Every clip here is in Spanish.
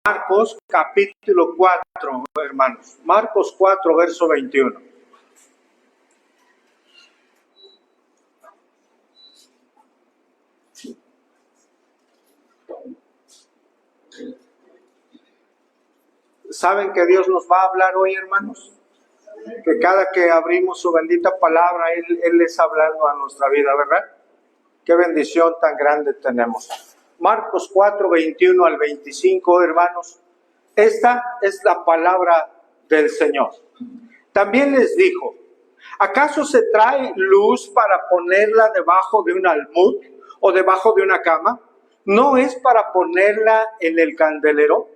Marcos capítulo 4, hermanos. Marcos 4, verso 21. ¿Saben que Dios nos va a hablar hoy, hermanos? Que cada que abrimos su bendita palabra, Él es hablando a nuestra vida, ¿verdad? Qué bendición tan grande tenemos. Marcos 4, 21 al 25, hermanos. Esta es la palabra del Señor. También les dijo: ¿acaso se trae luz para ponerla debajo de un almud o debajo de una cama? ¿No es para ponerla en el candelero?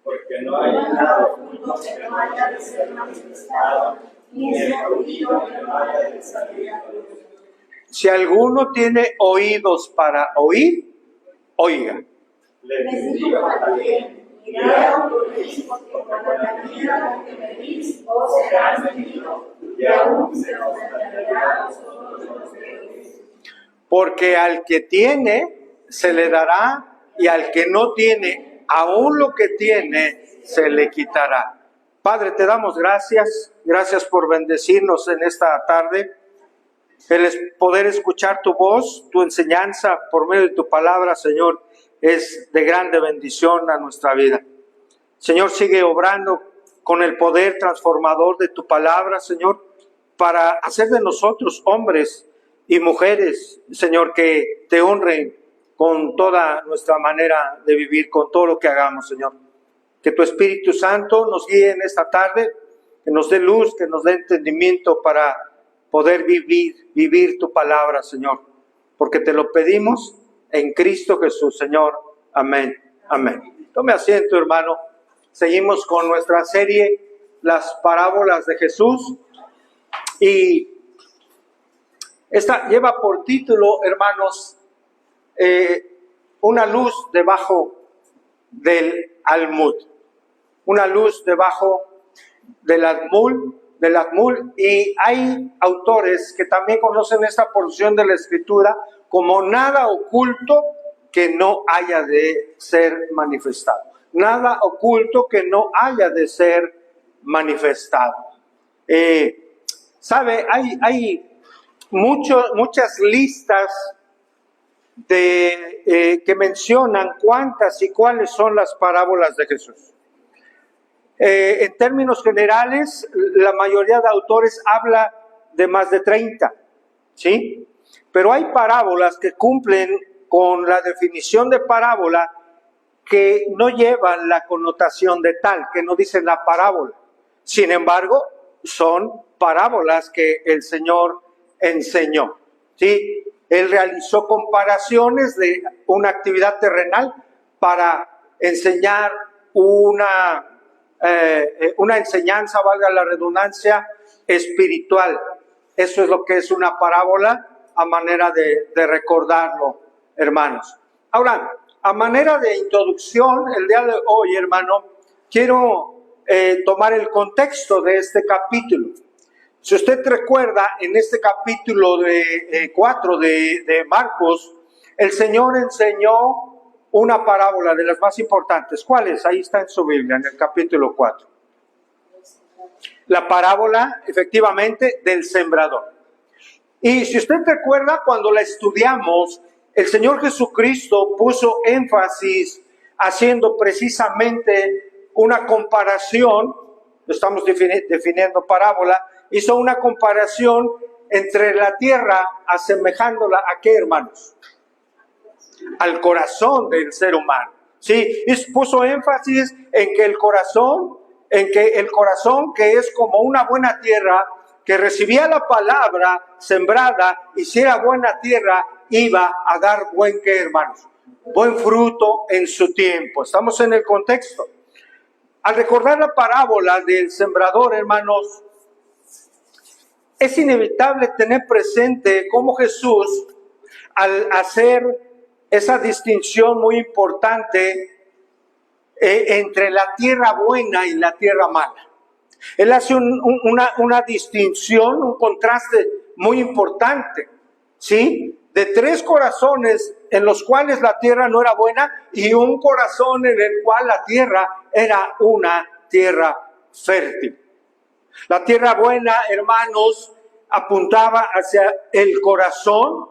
Porque no hay nada oculto que no haya de ser manifestado, ni es oído que no haya de salir a luz. Si alguno tiene oídos para oír, oiga. Les digo también: mirad, porque cuando la manera con que medís, vos serás medido, y aún se os añadirá a vosotros los dedos. Porque al que tiene, se le dará, y al que no tiene, aún lo que tiene, se le quitará. Padre, te damos gracias. Gracias por bendecirnos en esta tarde. El poder escuchar tu voz, tu enseñanza por medio de tu palabra, Señor, es de grande bendición a nuestra vida. Señor, sigue obrando con el poder transformador de tu palabra, Señor, para hacer de nosotros hombres y mujeres, Señor, que te honren con toda nuestra manera de vivir, con todo lo que hagamos, Señor. Que tu Espíritu Santo nos guíe en esta tarde, que nos dé luz, que nos dé entendimiento para poder vivir tu palabra, Señor. Porque te lo pedimos en Cristo Jesús, Señor. Amén. Amén. Tome asiento, hermano. Seguimos con nuestra serie, las parábolas de Jesús. Y esta lleva por título, hermanos, una luz debajo del almud. Una luz debajo del almud. Y hay autores que también conocen esta porción de la Escritura como nada oculto que no haya de ser manifestado. Nada oculto que no haya de ser manifestado. ¿Sabe? Hay muchas listas que mencionan cuántas y cuáles son las parábolas de Jesús. En términos generales, la mayoría de autores habla de más de 30, ¿sí? Pero hay parábolas que cumplen con la definición de parábola que no llevan la connotación de tal, que no dicen la parábola. Sin embargo, son parábolas que el Señor enseñó, ¿sí? Él realizó comparaciones de una actividad terrenal para enseñar una enseñanza, valga la redundancia, espiritual. Eso es lo que es una parábola, a manera de recordarlo, hermanos. Ahora, a manera de introducción, el día de hoy, hermano, quiero tomar el contexto de este capítulo. Si usted recuerda, en este capítulo 4 de Marcos, el Señor enseñó una parábola de las más importantes. ¿Cuál es? Ahí está en su Biblia, en el capítulo 4. La parábola, efectivamente, del sembrador. Y si usted recuerda, cuando la estudiamos, el Señor Jesucristo puso énfasis haciendo precisamente una comparación, estamos definiendo parábola, hizo una comparación entre la tierra, asemejándola a ¿qué, hermanos? Al corazón del ser humano. Sí, y puso énfasis en que el corazón, que es como una buena tierra, que recibía la palabra sembrada, y si era buena tierra, iba a dar buen ¿qué, hermanos? Buen fruto en su tiempo. Estamos en el contexto. Al recordar la parábola del sembrador, hermanos, es inevitable tener presente cómo Jesús, al hacer esa distinción muy importante entre la tierra buena y la tierra mala, Él hace una distinción, un contraste muy importante, ¿sí? De tres corazones en los cuales la tierra no era buena y un corazón en el cual la tierra era una tierra fértil. La tierra buena, hermanos, apuntaba hacia el corazón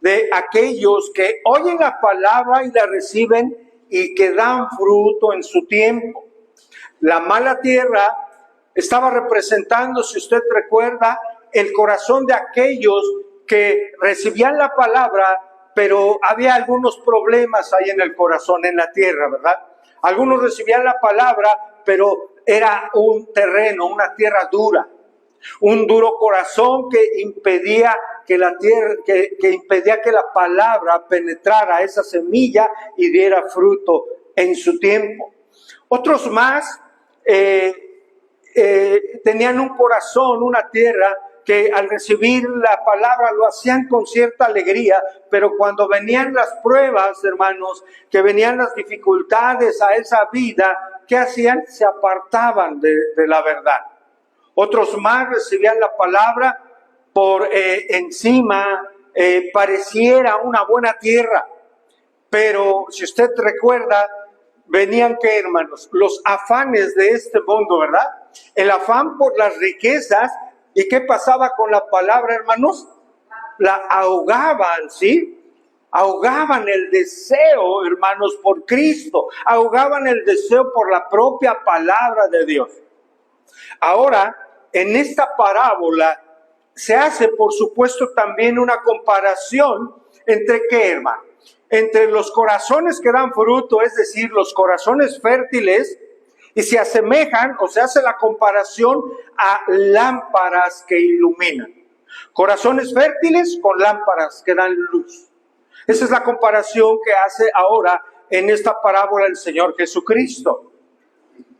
de aquellos que oyen la palabra y la reciben y que dan fruto en su tiempo. La mala tierra estaba representando, si usted recuerda, el corazón de aquellos que recibían la palabra, pero había algunos problemas ahí en el corazón, en la tierra, ¿verdad? Algunos recibían la palabra, pero era un terreno, una tierra dura, un duro corazón que impedía que la tierra, que impedía que la palabra penetrara esa semilla y diera fruto en su tiempo. Otros más tenían un corazón, una tierra que al recibir la palabra lo hacían con cierta alegría, pero cuando venían las pruebas, hermanos, que venían las dificultades a esa vida, ¿qué hacían? Se apartaban de la verdad. Otros más recibían la palabra por encima, pareciera una buena tierra, pero si usted recuerda, venían, ¿qué, hermanos? Los afanes de este mundo, ¿verdad? El afán por las riquezas. ¿Y qué pasaba con la palabra, hermanos? La ahogaban, ¿sí? Ahogaban el deseo, hermanos, por Cristo. Ahogaban el deseo por la propia palabra de Dios. Ahora, en esta parábola se hace, por supuesto, también una comparación entre, ¿qué, hermano? Entre los corazones que dan fruto, es decir, los corazones fértiles, y se asemejan, o se hace la comparación a lámparas que iluminan. Corazones fértiles con lámparas que dan luz. Esa es la comparación que hace ahora en esta parábola el Señor Jesucristo.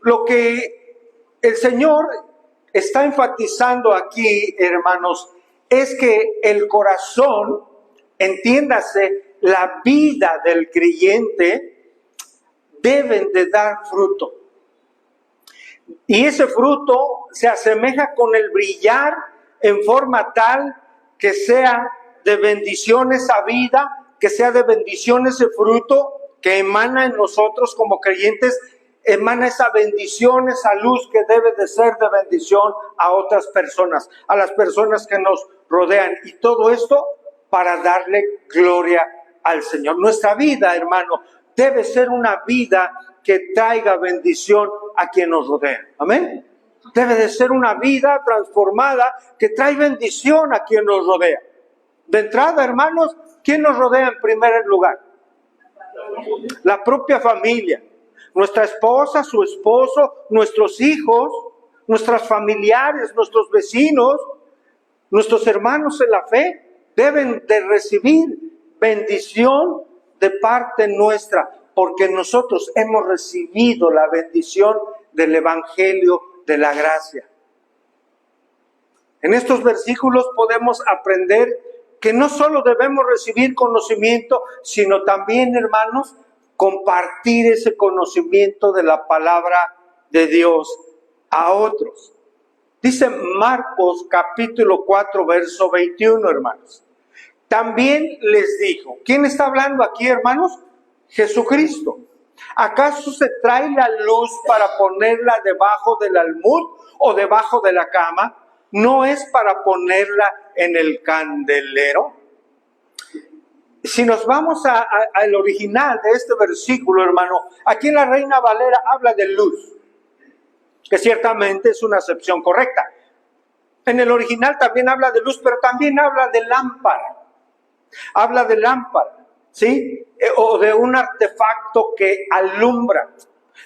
Lo que el Señor está enfatizando aquí, hermanos, es que el corazón, entiéndase, la vida del creyente, deben de dar fruto. Y ese fruto se asemeja con el brillar en forma tal que sea de bendición esa vida, que sea de bendición ese fruto que emana en nosotros como creyentes, emana esa bendición, esa luz que debe de ser de bendición a otras personas, a las personas que nos rodean. Y todo esto para darle gloria al Señor. Nuestra vida, hermano, debe ser una vida que traiga bendición a quien nos rodea. Amén. Debe de ser una vida transformada que trae bendición a quien nos rodea. De entrada, hermanos, ¿quién nos rodea en primer lugar? La propia familia. Nuestra esposa, su esposo, nuestros hijos, nuestros familiares, nuestros vecinos, nuestros hermanos en la fe deben de recibir bendición de parte nuestra, porque nosotros hemos recibido la bendición del Evangelio de la gracia. En estos versículos podemos aprender que no solo debemos recibir conocimiento, sino también, hermanos, compartir ese conocimiento de la palabra de Dios a otros. Dice Marcos capítulo 4, verso 21, hermanos. También les dijo, ¿quién está hablando aquí, hermanos? Jesucristo. ¿Acaso se trae la luz para ponerla debajo del almud o debajo de la cama? ¿No es para ponerla en el candelero? Si nos vamos al original de este versículo, hermano, aquí en la Reina Valera habla de luz, que ciertamente es una acepción correcta. En el original también habla de luz, pero también habla de lámpara. Habla de lámpara, ¿sí? O de un artefacto que alumbra.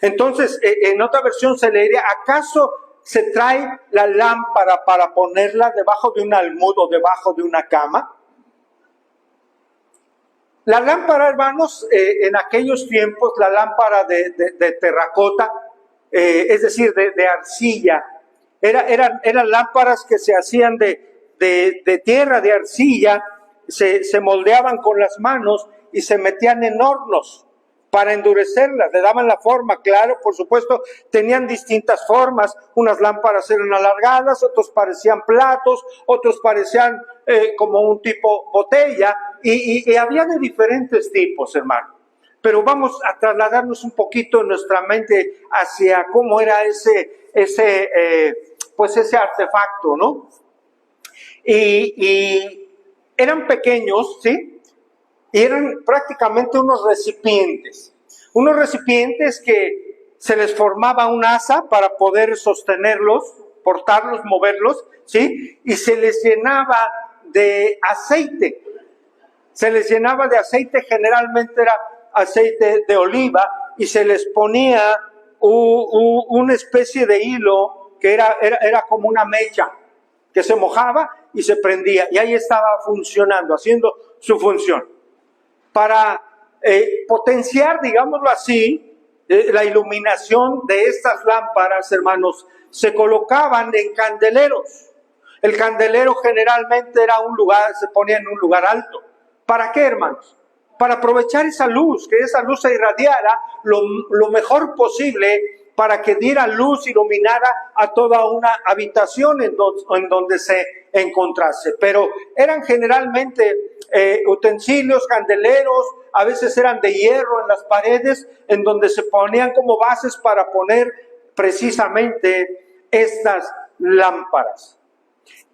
Entonces, en otra versión se leería, ¿acaso se trae la lámpara para ponerla debajo de un almud o debajo de una cama? La lámpara, hermanos, en aquellos tiempos, la lámpara de terracota, es decir, de arcilla, eran lámparas que se hacían de tierra, de arcilla, se moldeaban con las manos y se metían en hornos. para endurecerlas, le daban la forma, claro, por supuesto, tenían distintas formas, unas lámparas eran alargadas, otros parecían platos, otros parecían como un tipo botella, y había de diferentes tipos, hermano. Pero vamos a trasladarnos un poquito en nuestra mente hacia cómo era ese artefacto, ¿no? Y eran pequeños, ¿sí? Y eran prácticamente unos recipientes que se les formaba un asa para poder sostenerlos, portarlos, moverlos, ¿sí? Y se les llenaba de aceite. Generalmente era aceite de oliva, y se les ponía una especie de hilo que era como una mecha, que se mojaba y se prendía, y ahí estaba funcionando, haciendo su función. Para potenciar, digámoslo así, la iluminación de estas lámparas, hermanos, se colocaban en candeleros. El candelero generalmente se ponía en un lugar alto. ¿Para qué, hermanos? Para aprovechar esa luz, que esa luz se irradiara lo mejor posible, para que diera luz, iluminara a toda una habitación en donde se encontrase. Pero eran generalmente utensilios, candeleros, a veces eran de hierro en las paredes, en donde se ponían como bases para poner precisamente estas lámparas.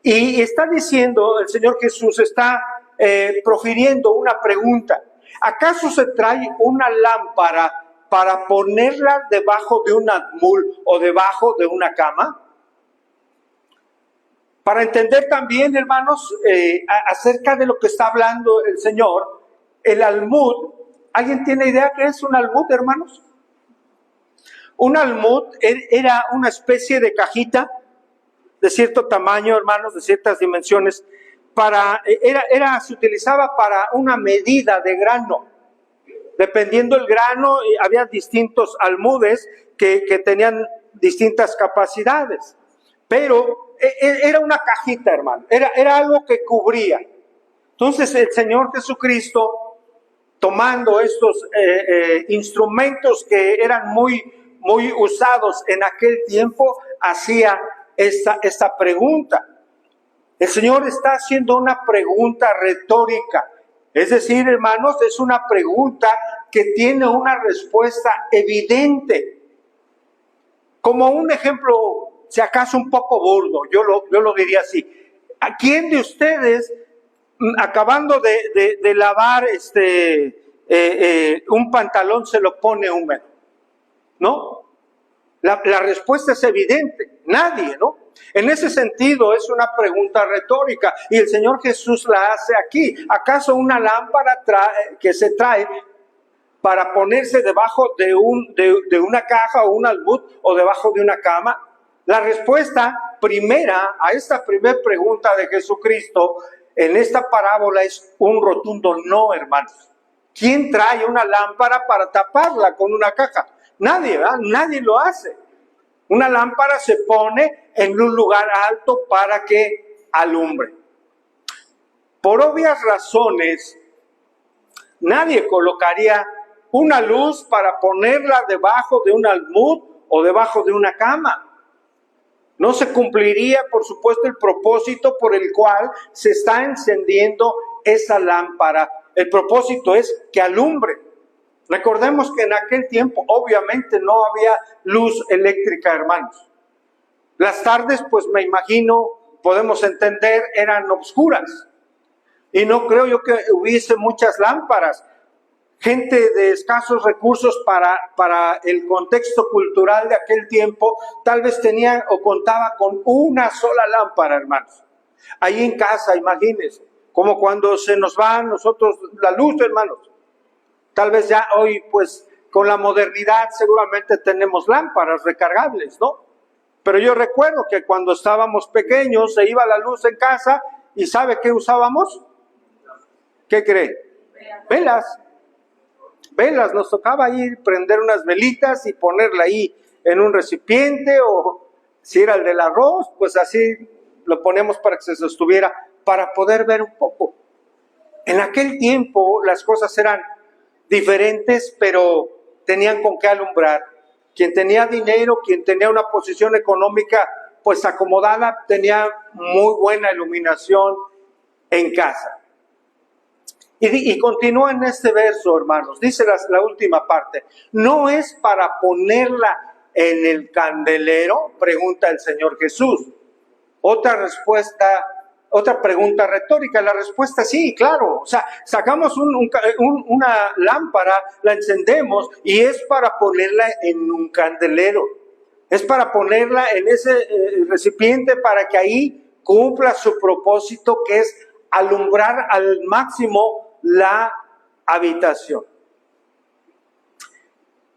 Y está diciendo, el Señor Jesús está profiriendo una pregunta. ¿Acaso se trae una lámpara para ponerla debajo de un almud o debajo de una cama? Para entender también, hermanos, acerca de lo que está hablando el Señor, el almud, ¿alguien tiene idea qué es un almud, hermanos? Un almud era una especie de cajita de cierto tamaño, hermanos, de ciertas dimensiones, se utilizaba para una medida de grano. Dependiendo del grano, había distintos almudes que tenían distintas capacidades. Pero era una cajita, hermano. Era algo que cubría. Entonces el Señor Jesucristo, tomando estos instrumentos que eran muy, muy usados en aquel tiempo, hacía esta pregunta. El Señor está haciendo una pregunta retórica. Es decir, hermanos, es una pregunta que tiene una respuesta evidente. Como un ejemplo, si acaso un poco burdo, yo lo diría así. ¿A quién de ustedes, acabando de lavar un pantalón, se lo pone húmedo? ¿No? La respuesta es evidente. Nadie, ¿no? En ese sentido es una pregunta retórica, y el Señor Jesús la hace aquí. ¿Acaso una lámpara que se trae para ponerse debajo de una caja o un almud o debajo de una cama? La respuesta primera a esta primera pregunta de Jesucristo en esta parábola es un rotundo no, hermanos. ¿Quién trae una lámpara para taparla con una caja? Nadie, ¿verdad? Nadie lo hace. Una lámpara se pone en un lugar alto para que alumbre. Por obvias razones, nadie colocaría una luz para ponerla debajo de un almud o debajo de una cama. No se cumpliría, por supuesto, el propósito por el cual se está encendiendo esa lámpara. El propósito es que alumbre. Recordemos que en aquel tiempo obviamente no había luz eléctrica, hermanos. Las tardes, pues me imagino, podemos entender, eran oscuras. Y no creo yo que hubiese muchas lámparas. Gente de escasos recursos para el contexto cultural de aquel tiempo, tal vez tenía o contaba con una sola lámpara, hermanos. Ahí en casa, imagínense, como cuando se nos va a nosotros la luz, hermanos. Tal vez ya hoy, pues, con la modernidad seguramente tenemos lámparas recargables, ¿no? Pero yo recuerdo que cuando estábamos pequeños se iba la luz en casa, y ¿sabe qué usábamos? ¿Qué cree? Velas. Velas, nos tocaba ir, prender unas velitas y ponerla ahí en un recipiente, o si era el del arroz, pues así lo ponemos para que se sostuviera, para poder ver un poco. En aquel tiempo las cosas eran diferentes, pero tenían con qué alumbrar. Quien tenía dinero, quien tenía una posición económica pues acomodada, tenía muy buena iluminación en casa. Y continúa en este verso, hermanos, dice la última parte, ¿no es para ponerla en el candelero? Pregunta el Señor Jesús. Otra pregunta retórica, la respuesta sí, claro. O sea, sacamos una lámpara, la encendemos y es para ponerla en un candelero. Es para ponerla en ese recipiente para que ahí cumpla su propósito, que es alumbrar al máximo la habitación.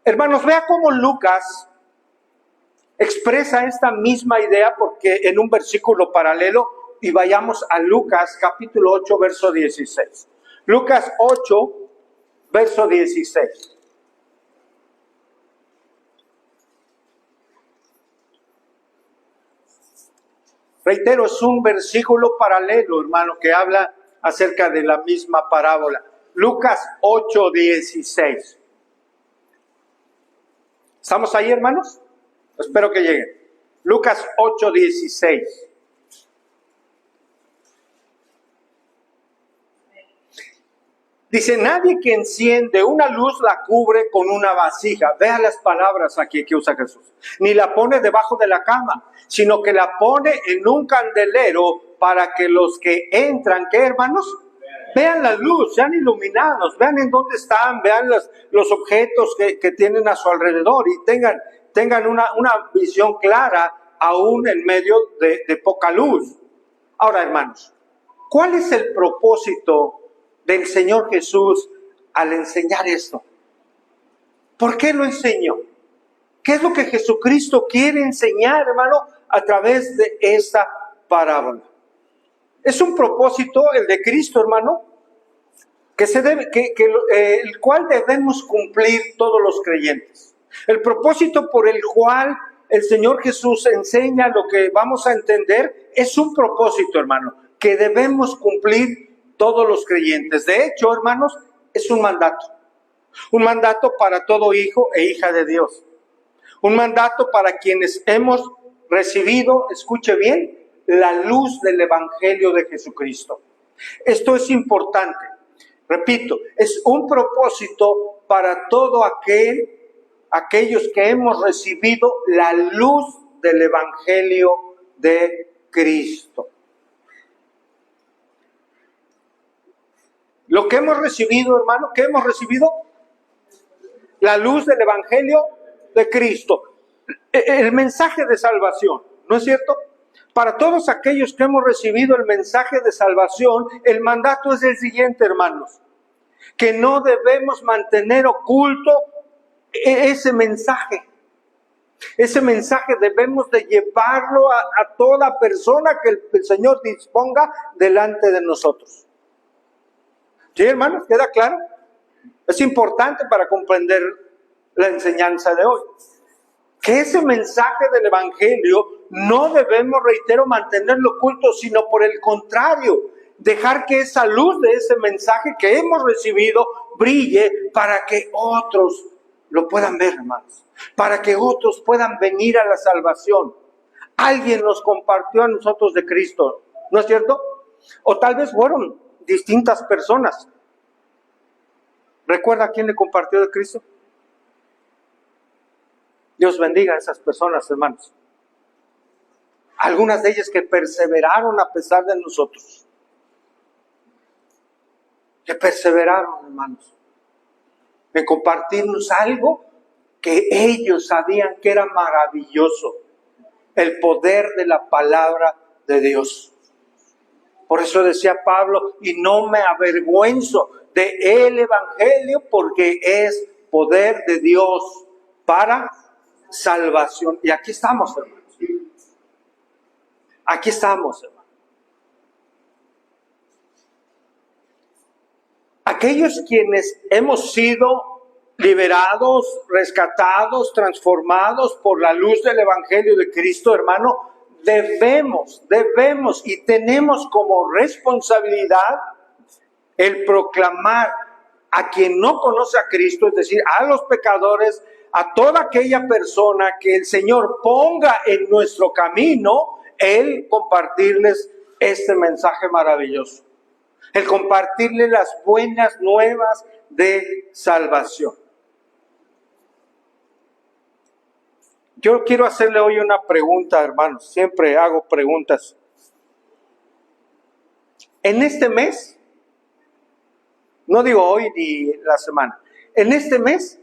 Hermanos, vea cómo Lucas expresa esta misma idea, porque en un versículo paralelo, y vayamos a Lucas capítulo 8, verso 16. Lucas 8, verso 16. Reitero, es un versículo paralelo, hermano, que habla acerca de la misma parábola. Lucas 8, 16. ¿Estamos ahí, hermanos? Espero que lleguen. Lucas 8, 16. Dice, nadie que enciende una luz la cubre con una vasija. Vea las palabras aquí que usa Jesús. Ni la pone debajo de la cama, sino que la pone en un candelero para que los que entran, ¿qué, hermanos? Vean la luz, sean iluminados, vean en dónde están, vean los objetos que tienen a su alrededor y tengan una visión clara aún en medio de poca luz. Ahora, hermanos, ¿cuál es el propósito del Señor Jesús al enseñar esto? ¿Por qué lo enseñó? ¿Qué es lo que Jesucristo quiere enseñar, hermano, a través de esta parábola? Es un propósito, el de Cristo, hermano, el cual debemos cumplir todos los creyentes. El propósito por el cual el Señor Jesús enseña lo que vamos a entender es un propósito, hermano, que debemos cumplir todos los creyentes. De hecho, hermanos, es un mandato para todo hijo e hija de Dios. Un mandato para quienes hemos recibido, escuche bien, la luz del Evangelio de Jesucristo. Esto es importante. Repito, es un propósito para todo aquellos que hemos recibido la luz del Evangelio de Cristo. Lo que hemos recibido, hermano, ¿qué hemos recibido? La luz del Evangelio de Cristo. El mensaje de salvación, ¿no es cierto? Para todos aquellos que hemos recibido el mensaje de salvación, el mandato es el siguiente, hermanos, que no debemos mantener oculto ese mensaje. Ese mensaje debemos de llevarlo a toda persona que el Señor disponga delante de nosotros. ¿Sí, hermanos? ¿Queda claro? Es importante para comprender la enseñanza de hoy. Que ese mensaje del Evangelio no debemos, reitero, mantenerlo oculto, sino por el contrario, dejar que esa luz de ese mensaje que hemos recibido brille para que otros lo puedan ver, hermanos. Para que otros puedan venir a la salvación. Alguien nos compartió a nosotros de Cristo, ¿no es cierto? O tal vez fueron distintas personas. ¿Recuerda a quién le compartió de Cristo? Dios bendiga a esas personas, hermanos. Algunas de ellas que perseveraron a pesar de nosotros. Que perseveraron, hermanos, en compartirnos algo que ellos sabían que era maravilloso. El poder de la palabra de Dios. Por eso decía Pablo, y no me avergüenzo del Evangelio, porque es poder de Dios para salvación. Y aquí estamos, hermanos. Aquí estamos, hermanos. Aquellos quienes hemos sido liberados, rescatados, transformados por la luz del Evangelio de Cristo, hermano, debemos y tenemos como responsabilidad el proclamar a quien no conoce a Cristo, es decir, a los pecadores, a toda aquella persona que el Señor ponga en nuestro camino, el compartirles este mensaje maravilloso, el compartirles las buenas nuevas de salvación. Yo quiero hacerle hoy una pregunta, hermanos. Siempre hago preguntas. En este mes, no digo hoy ni la semana, en este mes,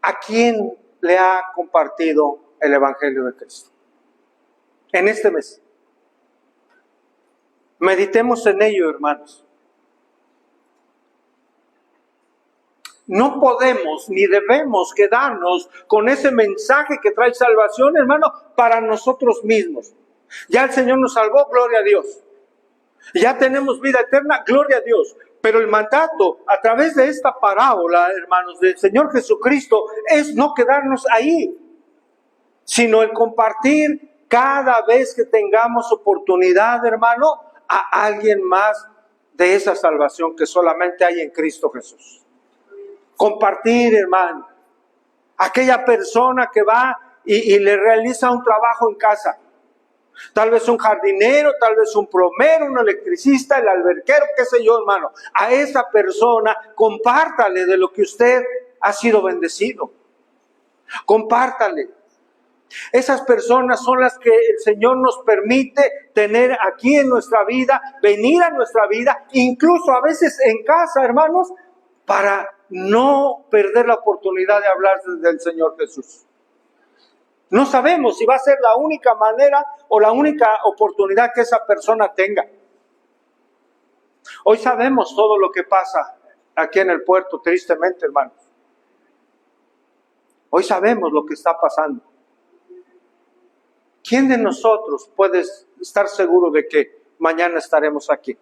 ¿a quién le ha compartido el Evangelio de Cristo? En este mes. Meditemos en ello, hermanos. No podemos ni debemos quedarnos con ese mensaje que trae salvación, hermano, para nosotros mismos. Ya el Señor nos salvó, gloria a Dios. Ya tenemos vida eterna, gloria a Dios. Pero el mandato a través de esta parábola, hermanos, del Señor Jesucristo, es no quedarnos ahí, sino el compartir cada vez que tengamos oportunidad, hermano, a alguien más de esa salvación que solamente hay en Cristo Jesús. Compartir, hermano, aquella persona que va y le realiza un trabajo en casa. Tal vez un jardinero, tal vez un plomero, un electricista, el alberquero, qué sé yo, hermano. A esa persona, compártale de lo que usted ha sido bendecido. Compártale. Esas personas son las que el Señor nos permite tener aquí en nuestra vida, venir a nuestra vida, incluso a veces en casa, hermanos, para no perder la oportunidad de hablar del Señor Jesús. No sabemos si va a ser la única manera o la única oportunidad que esa persona tenga. Hoy sabemos todo lo que pasa aquí en el puerto, tristemente, hermanos. Hoy sabemos lo que está pasando. ¿Quién de nosotros puede estar seguro de que mañana estaremos aquí?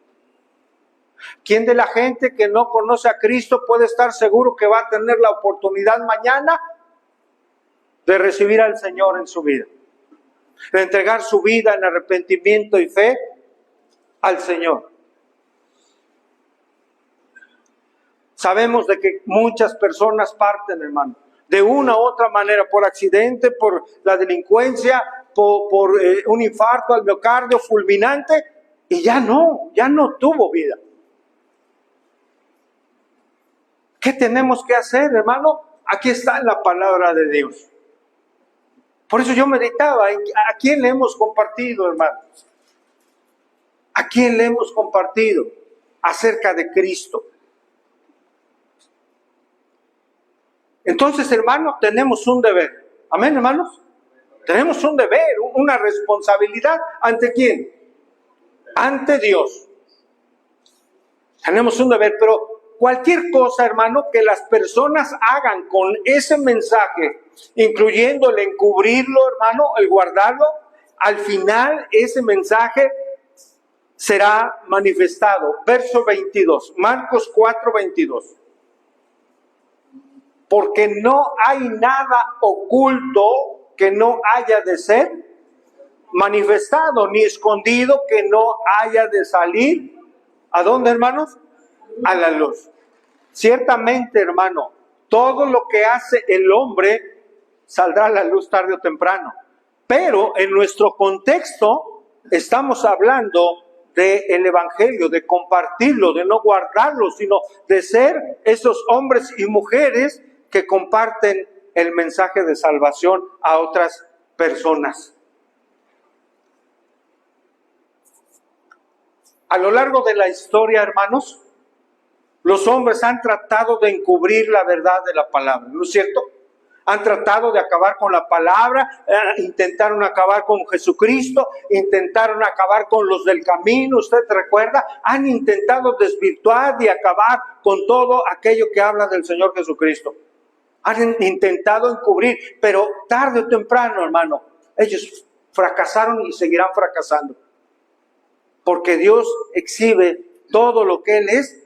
¿Quién de la gente que no conoce a Cristo puede estar seguro que va a tener la oportunidad mañana de recibir al Señor en su vida? De entregar su vida en arrepentimiento y fe al Señor. Sabemos de que muchas personas parten, hermano, de una u otra manera, por accidente, por la delincuencia, por un infarto al miocardio fulminante, y ya no tuvo vida. ¿Qué tenemos que hacer, hermano? Aquí está en la palabra de Dios. Por eso yo meditaba, ¿a quién le hemos compartido, hermanos? ¿A quién le hemos compartido acerca de Cristo? Entonces, hermano, tenemos un deber. ¿Amén, hermanos? Tenemos un deber, una responsabilidad. ¿Ante quién? Ante Dios. Tenemos un deber, pero cualquier cosa, hermano, que las personas hagan con ese mensaje, incluyendo el encubrirlo, hermano, el guardarlo, al final ese mensaje será manifestado. Verso 22, Marcos 4:22. Porque no hay nada oculto que no haya de ser manifestado, ni escondido que no haya de salir. ¿A dónde, hermanos? A la luz. Ciertamente, hermano, todo lo que hace el hombre saldrá a la luz tarde o temprano. Pero en nuestro contexto estamos hablando del Evangelio, de compartirlo, de no guardarlo, sino de ser esos hombres y mujeres que comparten el mensaje de salvación a otras personas. A lo largo de la historia, hermanos, los hombres han tratado de encubrir la verdad de la palabra, ¿no es cierto? Han tratado de acabar con la palabra, intentaron acabar con Jesucristo, intentaron acabar con los del camino, ¿usted recuerda? Han intentado desvirtuar y acabar con todo aquello que habla del Señor Jesucristo. Han intentado encubrir, pero tarde o temprano, hermano, ellos fracasaron y seguirán fracasando. Porque Dios exhibe todo lo que Él es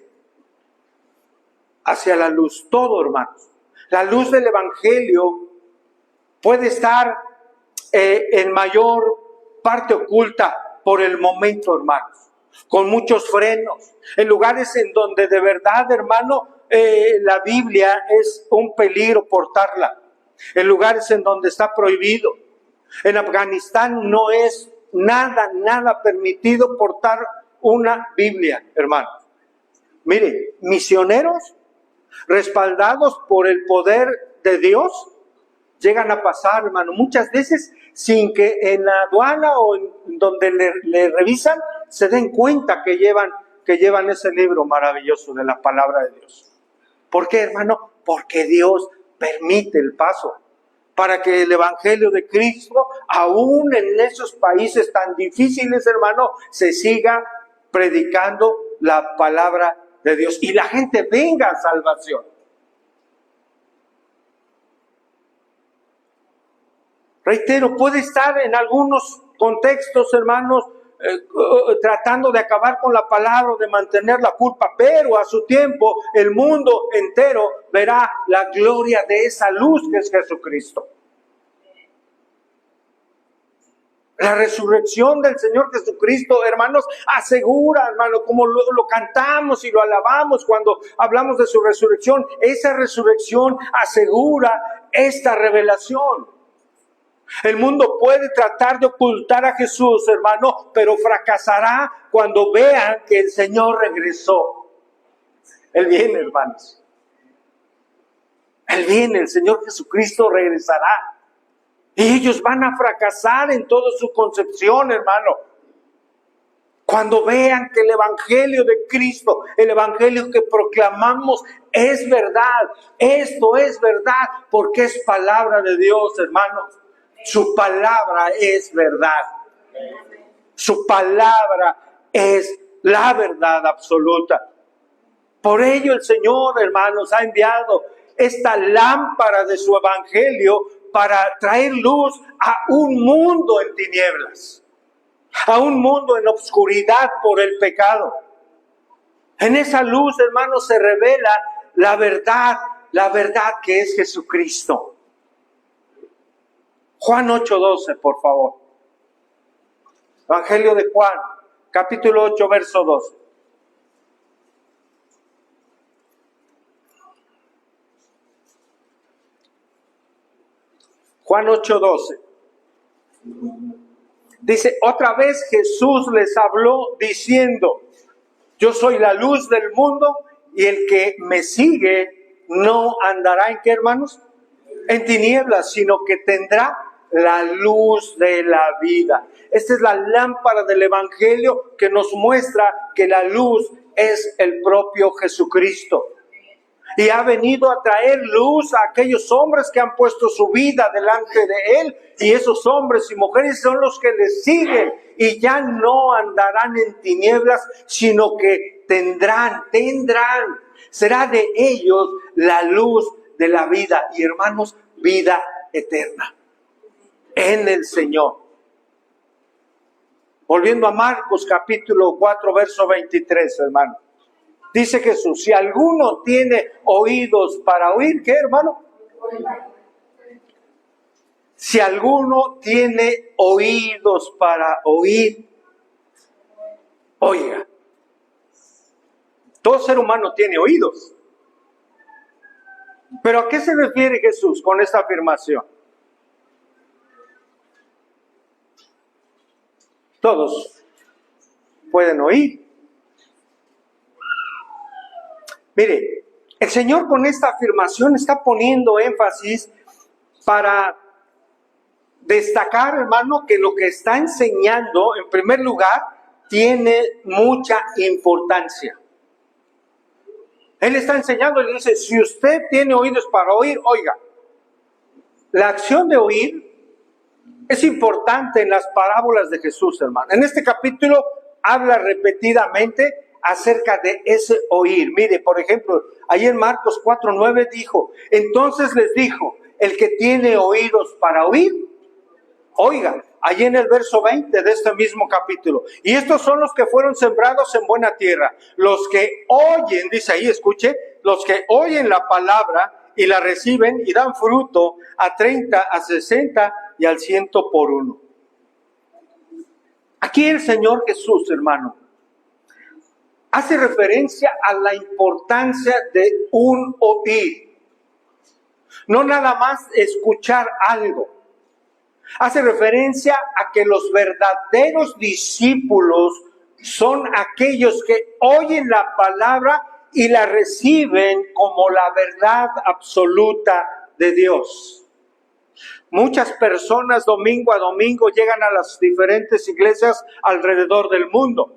hacia la luz, todo, hermanos. La luz del Evangelio puede estar en mayor parte oculta por el momento, hermanos, con muchos frenos, en lugares en donde de verdad, hermano, la Biblia es un peligro portarla en lugares en donde está prohibido. En Afganistán no es nada permitido portar una Biblia, hermano. Mire, misioneros respaldados por el poder de Dios llegan a pasar, hermano, muchas veces sin que en la aduana o en donde le revisan se den cuenta que llevan ese libro maravilloso de la palabra de Dios. ¿Por qué, hermano? Porque Dios permite el paso para que el evangelio de Cristo, aún en esos países tan difíciles, hermano, se siga predicando la palabra de Dios y la gente venga a salvación. Reitero, puede estar en algunos contextos, hermanos, tratando de acabar con la palabra, de mantener la culpa, pero a su tiempo el mundo entero verá la gloria de esa luz que es Jesucristo. La resurrección del Señor Jesucristo, hermanos, asegura, hermano, como lo cantamos y lo alabamos cuando hablamos de su resurrección, esa resurrección asegura esta revelación. El mundo puede tratar de ocultar a Jesús, hermano, pero fracasará cuando vean que el Señor regresó. Él viene, hermanos. Él viene, el Señor Jesucristo regresará. Y ellos van a fracasar en toda su concepción, hermano. Cuando vean que el evangelio de Cristo, el evangelio que proclamamos es verdad. Esto es verdad porque es palabra de Dios, hermanos. Su palabra es verdad. Su palabra es la verdad absoluta. Por ello el Señor, hermanos, ha enviado esta lámpara de su evangelio para traer luz a un mundo en tinieblas, a un mundo en obscuridad por el pecado. En esa luz, hermanos, se revela la verdad que es Jesucristo. Juan 8:12, por favor. Evangelio de Juan, capítulo 8, verso 2. Juan 8:12. Dice, otra vez Jesús les habló diciendo, yo soy la luz del mundo y el que me sigue no andará en qué, hermanos, en tinieblas, sino que tendrá la luz de la vida. Esta es la lámpara del evangelio que nos muestra que la luz es el propio Jesucristo. Y ha venido a traer luz a aquellos hombres que han puesto su vida delante de Él. Y esos hombres y mujeres son los que le siguen. Y ya no andarán en tinieblas, sino que tendrán. Será de ellos la luz de la vida. Y hermanos, vida eterna en el Señor. Volviendo a Marcos capítulo 4, verso 23, hermano. Dice Jesús, si alguno tiene oídos para oír, ¿qué, hermano? Si alguno tiene oídos para oír, oiga. Todo ser humano tiene oídos. ¿Pero a qué se refiere Jesús con esta afirmación? Todos pueden oír. Mire, el Señor con esta afirmación está poniendo énfasis para destacar, hermano, que lo que está enseñando, en primer lugar, tiene mucha importancia. Él está enseñando y le dice, si usted tiene oídos para oír, oiga. La acción de oír es importante en las parábolas de Jesús, hermano. En este capítulo habla repetidamente acerca de ese oír. Mire, por ejemplo, ahí en Marcos 4:9 dijo, entonces les dijo, el que tiene oídos para oír, oiga. Ahí en el verso 20 de este mismo capítulo. Y estos son los que fueron sembrados en buena tierra. Los que oyen, dice ahí, escuche, los que oyen la palabra y la reciben y dan fruto a 30, a 60 y al 100 por uno. Aquí el Señor Jesús, hermano, hace referencia a la importancia de un oír. No nada más escuchar algo. Hace referencia a que los verdaderos discípulos son aquellos que oyen la palabra y la reciben como la verdad absoluta de Dios. Muchas personas domingo a domingo llegan a las diferentes iglesias alrededor del mundo.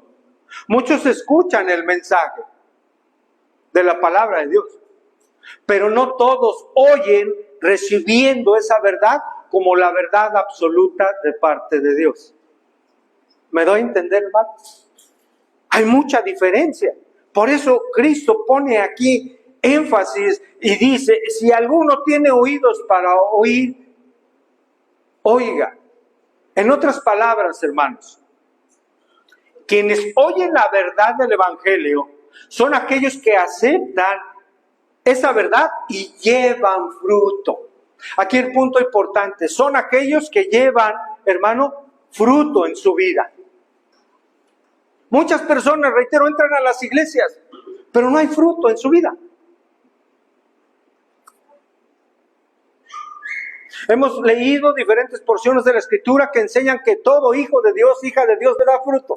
Muchos escuchan el mensaje de la palabra de Dios, pero no todos oyen recibiendo esa verdad como la verdad absoluta de parte de Dios. ¿Me doy a entender, hermano? Hay mucha diferencia. Por eso Cristo pone aquí énfasis y dice, si alguno tiene oídos para oír, oiga. En otras palabras, hermanos, quienes oyen la verdad del Evangelio son aquellos que aceptan esa verdad y llevan fruto. Aquí el punto importante, son aquellos que llevan, hermano, fruto en su vida. Muchas personas, reitero, entran a las iglesias, pero no hay fruto en su vida. Hemos leído diferentes porciones de la Escritura que enseñan que todo hijo de Dios, hija de Dios, da fruto.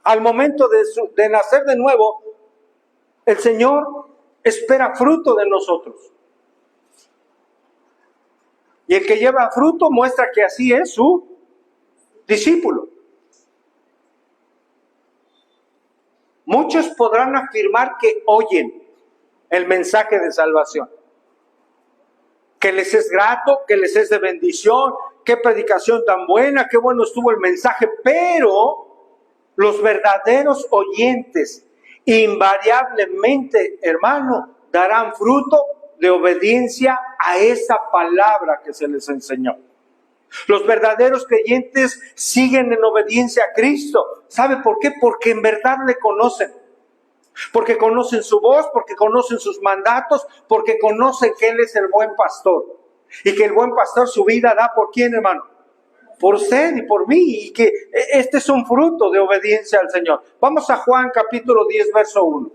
Al momento de nacer de nuevo, el Señor espera fruto de nosotros. Y el que lleva fruto muestra que así es su discípulo. Muchos podrán afirmar que oyen el mensaje de salvación, que les es grato, que les es de bendición, qué predicación tan buena, qué bueno estuvo el mensaje, pero los verdaderos oyentes invariablemente, hermano, darán fruto de obediencia a esa palabra que se les enseñó. Los verdaderos creyentes siguen en obediencia a Cristo. ¿Sabe por qué? Porque en verdad le conocen. Porque conocen su voz, porque conocen sus mandatos, porque conocen que Él es el buen pastor. Y que el buen pastor su vida da ¿por quién, hermano? Por usted y por mí. Y que este es un fruto de obediencia al Señor. Vamos a Juan capítulo 10, verso 1.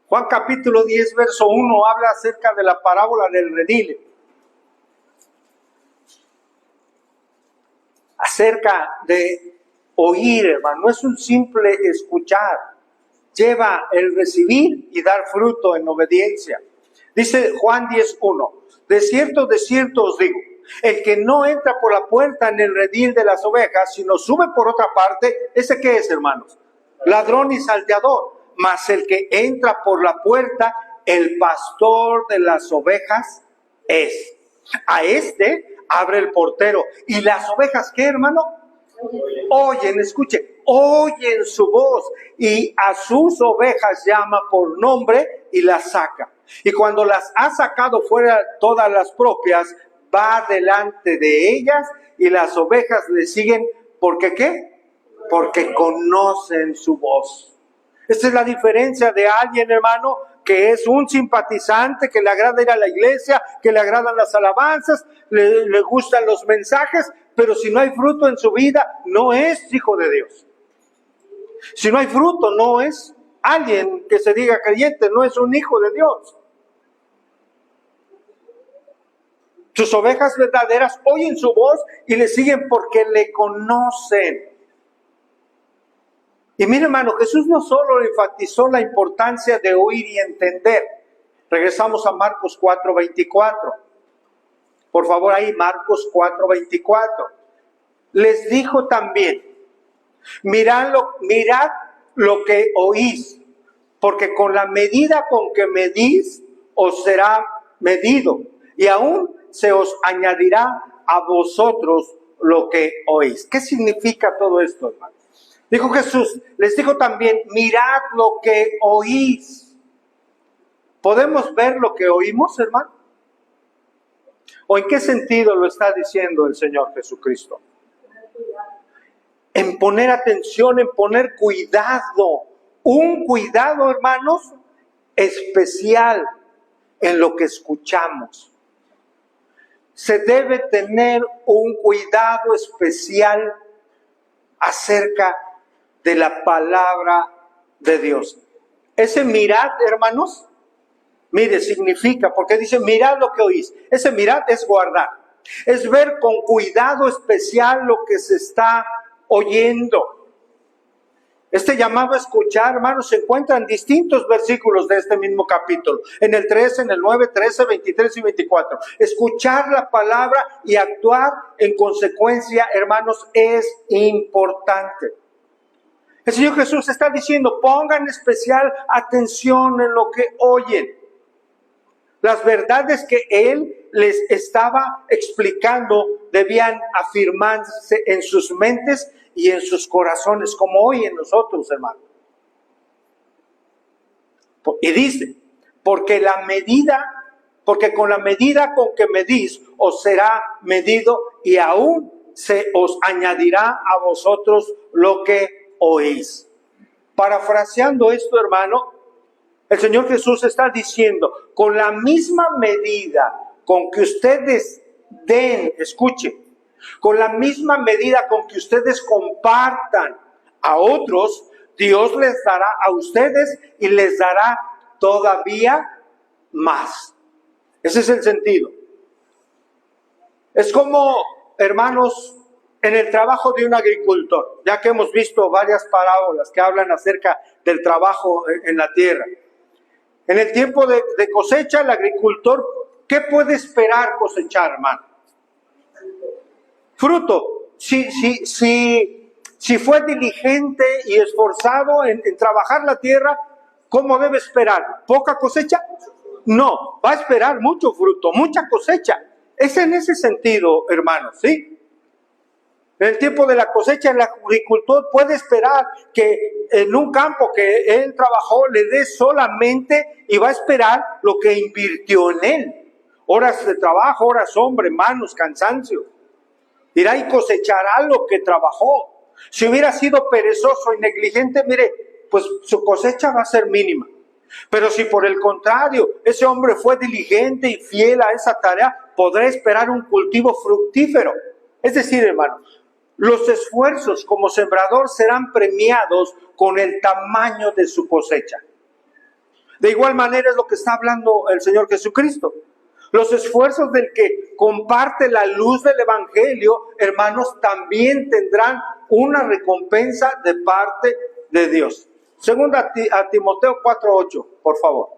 Juan capítulo 10, verso 1 habla acerca de la parábola del redil. Acerca de oír, hermano. No es un simple escuchar. Lleva el recibir y dar fruto en obediencia. Dice Juan 10, 1. De cierto os digo, el que no entra por la puerta en el redil de las ovejas, sino sube por otra parte, ¿ese qué es, hermanos? Ladrón y salteador. Mas el que entra por la puerta, el pastor de las ovejas es. A este abre el portero. ¿Y las ovejas qué, hermano? Oyen, escuchen, oyen su voz. Y a sus ovejas llama por nombre y las saca. Y cuando las ha sacado fuera todas las propias, va delante de ellas y las ovejas le siguen. ¿Por qué qué? Porque conocen su voz. Esta es la diferencia de alguien, hermano, que es un simpatizante, que le agrada ir a la iglesia, que le agradan las alabanzas, le gustan los mensajes, pero si no hay fruto en su vida, no es hijo de Dios. Si no hay fruto, no es alguien que se diga creyente, no es un hijo de Dios. Sus ovejas verdaderas oyen su voz y le siguen porque le conocen. Y mire, hermano, Jesús no solo enfatizó la importancia de oír y entender. Regresamos a Marcos 4:24. Por favor, ahí, Marcos 4:24. Les dijo también, mirad lo que oís, porque con la medida con que medís, os será medido, y aún se os añadirá a vosotros lo que oís. ¿Qué significa todo esto, hermano? Dijo Jesús, les dijo también, mirad lo que oís. ¿Podemos ver lo que oímos, hermano? ¿O en qué sentido lo está diciendo el Señor Jesucristo? En poner atención, en poner cuidado. Un cuidado, hermanos, especial en lo que escuchamos. se debe tener un cuidado especial acerca de la palabra de Dios. Ese mirad, hermanos, mire, significa, porque dice mirad lo que oís. Ese mirad es guardar, es ver con cuidado especial lo que se está oyendo. Este llamado a escuchar, hermanos, se encuentra en distintos versículos de este mismo capítulo. En el 13, en el 9, 13, 23 y 24. Escuchar la palabra y actuar en consecuencia, hermanos, es importante. El Señor Jesús está diciendo, pongan especial atención en lo que oyen. Las verdades que Él les estaba explicando debían afirmarse en sus mentes y en sus corazones, como hoy en nosotros, hermanos. Y dice, porque con la medida con que medís, os será medido y aún se os añadirá a vosotros lo que oís. Parafraseando esto, hermano, el Señor Jesús está diciendo, con la misma medida con que ustedes den, escuchen, con la misma medida con que ustedes compartan a otros, Dios les dará a ustedes y les dará todavía más. Ese es el sentido. Es como, hermanos, en el trabajo de un agricultor, ya que hemos visto varias parábolas que hablan acerca del trabajo en la tierra. En el tiempo de cosecha, el agricultor, ¿qué puede esperar cosechar, hermano? Fruto. Si fue diligente y esforzado en trabajar la tierra, ¿cómo debe esperar? ¿Poca cosecha? No, va a esperar mucho fruto, mucha cosecha. Es en ese sentido, hermanos, ¿sí? En el tiempo de la cosecha, el agricultor puede esperar que en un campo que él trabajó le dé solamente y va a esperar lo que invirtió en él. Horas de trabajo, horas sombra, manos, cansancio. Irá y cosechará lo que trabajó. Si hubiera sido perezoso y negligente, mire, pues su cosecha va a ser mínima. Pero si por el contrario, ese hombre fue diligente y fiel a esa tarea, podrá esperar un cultivo fructífero. Es decir, hermano, los esfuerzos como sembrador serán premiados con el tamaño de su cosecha. De igual manera es lo que está hablando el Señor Jesucristo. Los esfuerzos del que comparte la luz del Evangelio, hermanos, también tendrán una recompensa de parte de Dios. Segunda a Timoteo 4:8, por favor.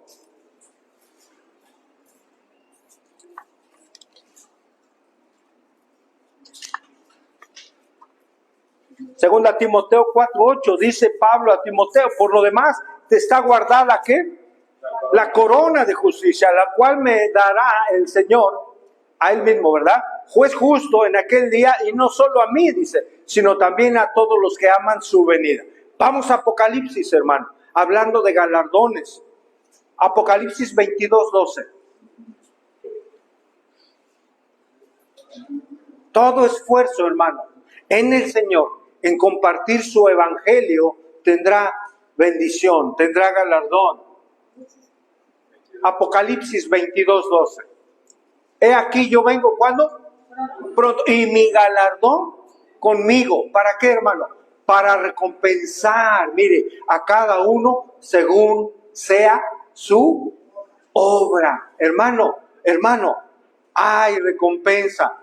Segunda Timoteo 4:8, dice Pablo a Timoteo, por lo demás te está guardada, ¿qué? La corona de justicia, la cual me dará el Señor, a Él mismo, ¿verdad? Juez justo en aquel día, y no solo a mí, dice, sino también a todos los que aman su venida. Vamos a Apocalipsis, hermano, hablando de galardones. Apocalipsis 22:12. Todo esfuerzo, hermano, en el Señor, en compartir su evangelio, tendrá bendición, tendrá galardón. Apocalipsis 22:12. He aquí yo vengo, ¿cuándo? Pronto. Y mi galardón conmigo. ¿Para qué, hermano? Para recompensar, mire, a cada uno según sea su obra. Hermano, hay recompensa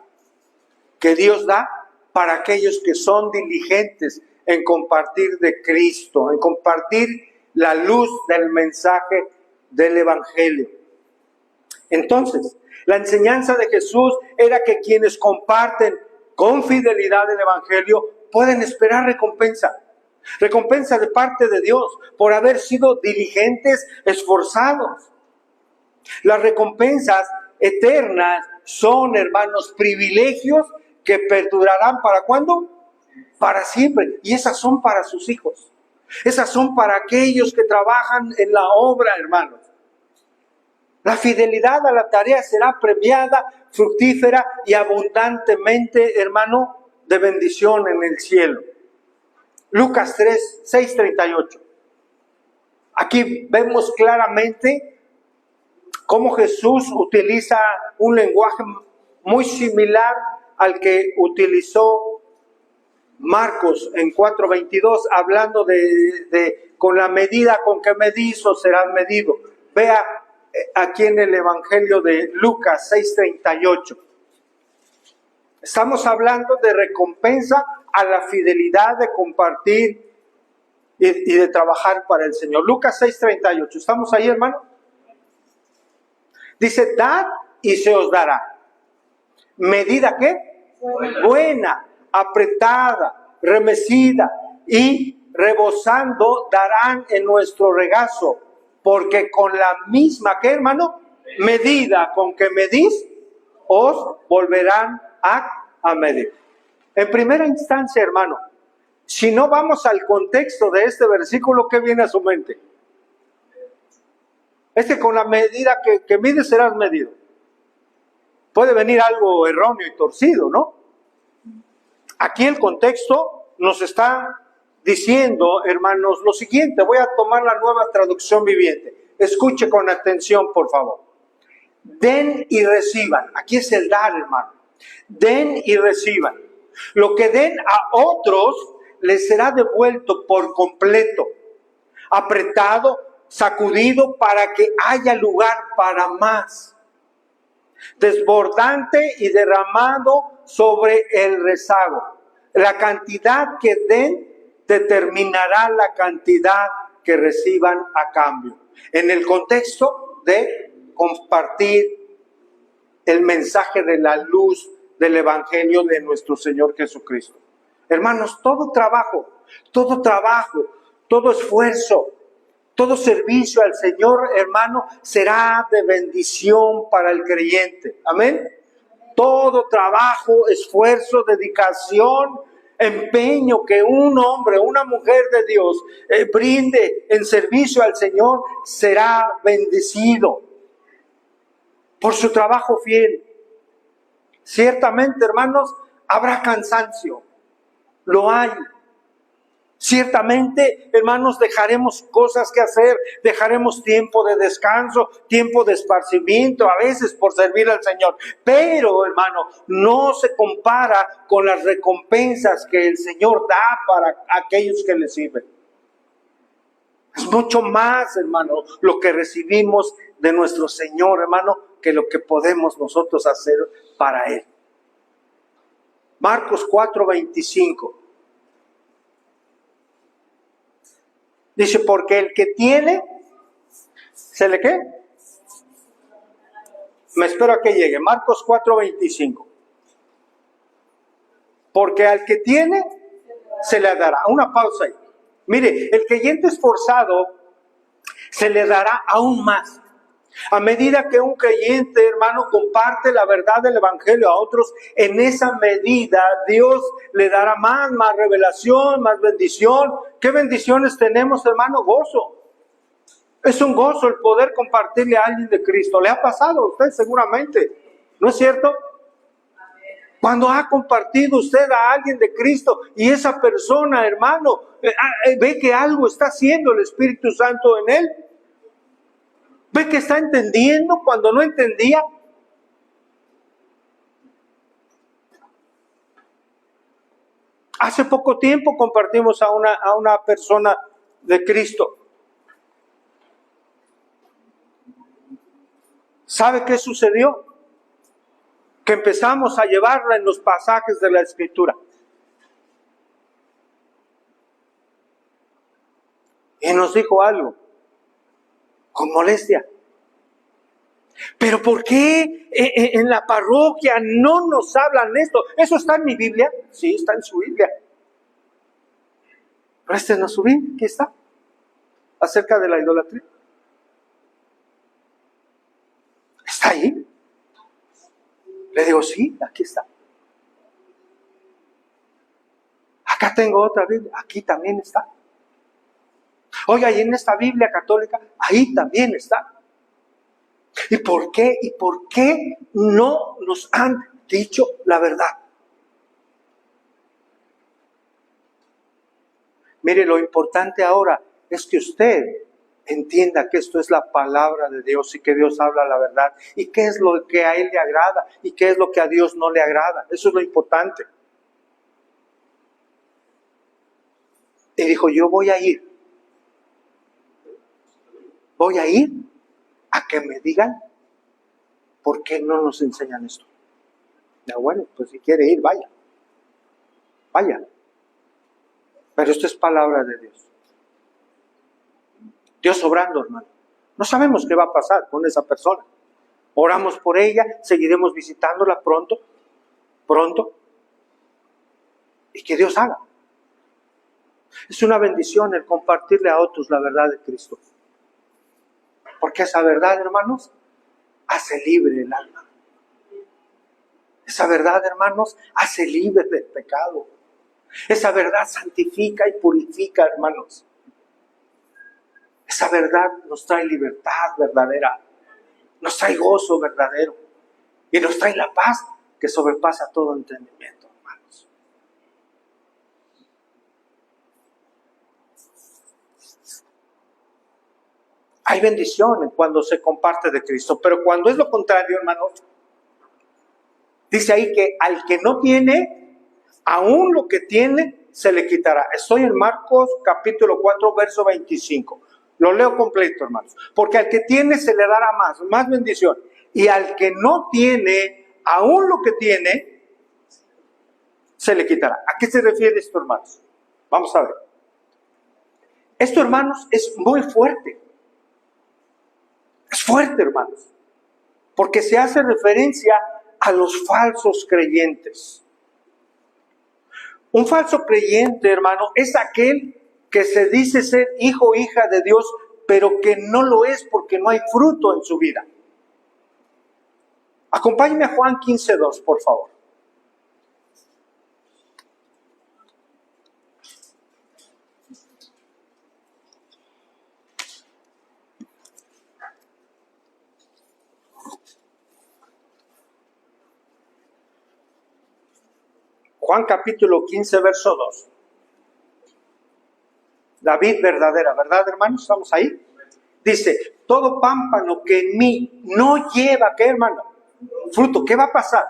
que Dios da para aquellos que son diligentes en compartir de Cristo, en compartir la luz del mensaje del Evangelio. Entonces, la enseñanza de Jesús era que quienes comparten con fidelidad el Evangelio pueden esperar recompensa de parte de Dios por haber sido diligentes, esforzados. Las recompensas eternas son, hermanos, privilegios que perdurarán, ¿para cuándo? Para siempre. Y esas son para sus hijos. Esas son para aquellos que trabajan en la obra, hermanos. La fidelidad a la tarea será premiada, fructífera y abundantemente, hermano, de bendición en el cielo. Lucas 6:38. Aquí vemos claramente cómo Jesús utiliza un lenguaje muy similar al que utilizó Marcos en 4:22, hablando de con la medida con que medís os serás medido. Vea aquí en el Evangelio de Lucas 6:38. Estamos hablando de recompensa a la fidelidad de compartir y de trabajar para el Señor. Lucas 6:38. ¿Estamos ahí, hermano? Dice, dad y se os dará. ¿Medida qué? Buena, apretada, remecida y rebosando darán en nuestro regazo. Porque con la misma, ¿qué, hermano? Medida con que medís, os volverán a medir. En primera instancia, hermano, si no vamos al contexto de este versículo, ¿qué viene a su mente? Es que con la medida que mides serás medido. Puede venir algo erróneo y torcido, ¿no? Aquí el contexto nos está diciendo, hermanos, lo siguiente. Voy a tomar la Nueva Traducción Viviente. Escuche con atención, por favor. Den y reciban. Aquí es el dar, hermano. Den y reciban. Lo que den a otros les será devuelto por completo, apretado, sacudido para que haya lugar para más, desbordante y derramado sobre el rezago. La cantidad que den determinará la cantidad que reciban a cambio. En el contexto de compartir el mensaje de la luz del Evangelio de nuestro Señor Jesucristo. Hermanos, todo trabajo, todo esfuerzo, todo servicio al Señor, hermano, será de bendición para el creyente. Amén. Todo trabajo, esfuerzo, dedicación, empeño que un hombre, una mujer de Dios brinde en servicio al Señor será bendecido por su trabajo fiel. Ciertamente, hermanos, habrá cansancio. Lo hay. Ciertamente, hermanos, dejaremos cosas que hacer, dejaremos tiempo de descanso, tiempo de esparcimiento, a veces por servir al Señor. Pero, hermano, no se compara con las recompensas que el Señor da para aquellos que le sirven. Es mucho más, hermano, lo que recibimos de nuestro Señor, hermano, que lo que podemos nosotros hacer para Él. Marcos 4:25. Dice, porque el que tiene, ¿se le qué? Me espero a que llegue. Marcos 4:25. Porque al que tiene, se le dará. Una pausa ahí. Mire, el creyente esforzado se le dará aún más. A medida que un creyente, hermano, comparte la verdad del Evangelio a otros, en esa medida Dios le dará más revelación, más bendición. ¿Qué bendiciones tenemos, hermano? Gozo. Es un gozo el poder compartirle a alguien de Cristo. ¿Le ha pasado a usted seguramente? ¿No es cierto? Cuando ha compartido usted a alguien de Cristo y esa persona, hermano, ve que algo está haciendo el Espíritu Santo en él. ¿Ve que está entendiendo cuando no entendía? Hace poco tiempo compartimos a una persona de Cristo. ¿Sabe qué sucedió? Que empezamos a llevarla en los pasajes de la Escritura. Y nos dijo algo, con molestia. ¿Pero por qué en la parroquia no nos hablan esto? ¿Eso está en mi Biblia? Sí, está en su Biblia. Préstenos su Biblia, aquí está. Acerca de la idolatría. ¿Está ahí? Le digo, sí, aquí está. Acá tengo otra Biblia, aquí también está. Oiga, y en esta Biblia católica, ahí también está. ¿Y por qué? ¿Y por qué no nos han dicho la verdad? Mire, lo importante ahora es que usted entienda que esto es la palabra de Dios y que Dios habla la verdad y qué es lo que a Él le agrada y qué es lo que a Dios no le agrada. Eso es lo importante. Y dijo, yo voy a ir a que me digan por qué no nos enseñan esto. Ya, bueno, pues si quiere ir, vaya. Pero esto es palabra de Dios. Dios obrando, hermano. No sabemos qué va a pasar con esa persona. Oramos por ella, seguiremos visitándola pronto. Y que Dios haga. Es una bendición el compartirle a otros la verdad de Cristo. Porque esa verdad, hermanos, hace libre el alma. Esa verdad, hermanos, hace libre del pecado. Esa verdad santifica y purifica, hermanos. Esa verdad nos trae libertad verdadera, nos trae gozo verdadero y nos trae la paz que sobrepasa todo entendimiento, hermanos. Hay bendición cuando se comparte de Cristo, pero cuando es lo contrario, hermanos, dice ahí que al que no tiene, aún lo que tiene se le quitará. Estoy en Marcos capítulo 4, verso 25. Lo leo completo, hermanos. Porque al que tiene se le dará más bendición. Y al que no tiene, aún lo que tiene, se le quitará. ¿A qué se refiere esto, hermanos? Vamos a ver. Esto, hermanos, es muy fuerte. Es fuerte, hermanos. Porque se hace referencia a los falsos creyentes. Un falso creyente, hermano, es aquel que se dice ser hijo o hija de Dios, pero que no lo es porque no hay fruto en su vida. Acompáñenme a Juan 15:2, por favor. Juan capítulo 15, verso 2. La vid verdadera, ¿verdad, hermanos? ¿Estamos ahí? Dice, todo pámpano que en mí no lleva, ¿qué, hermano? Fruto. ¿Qué va a pasar?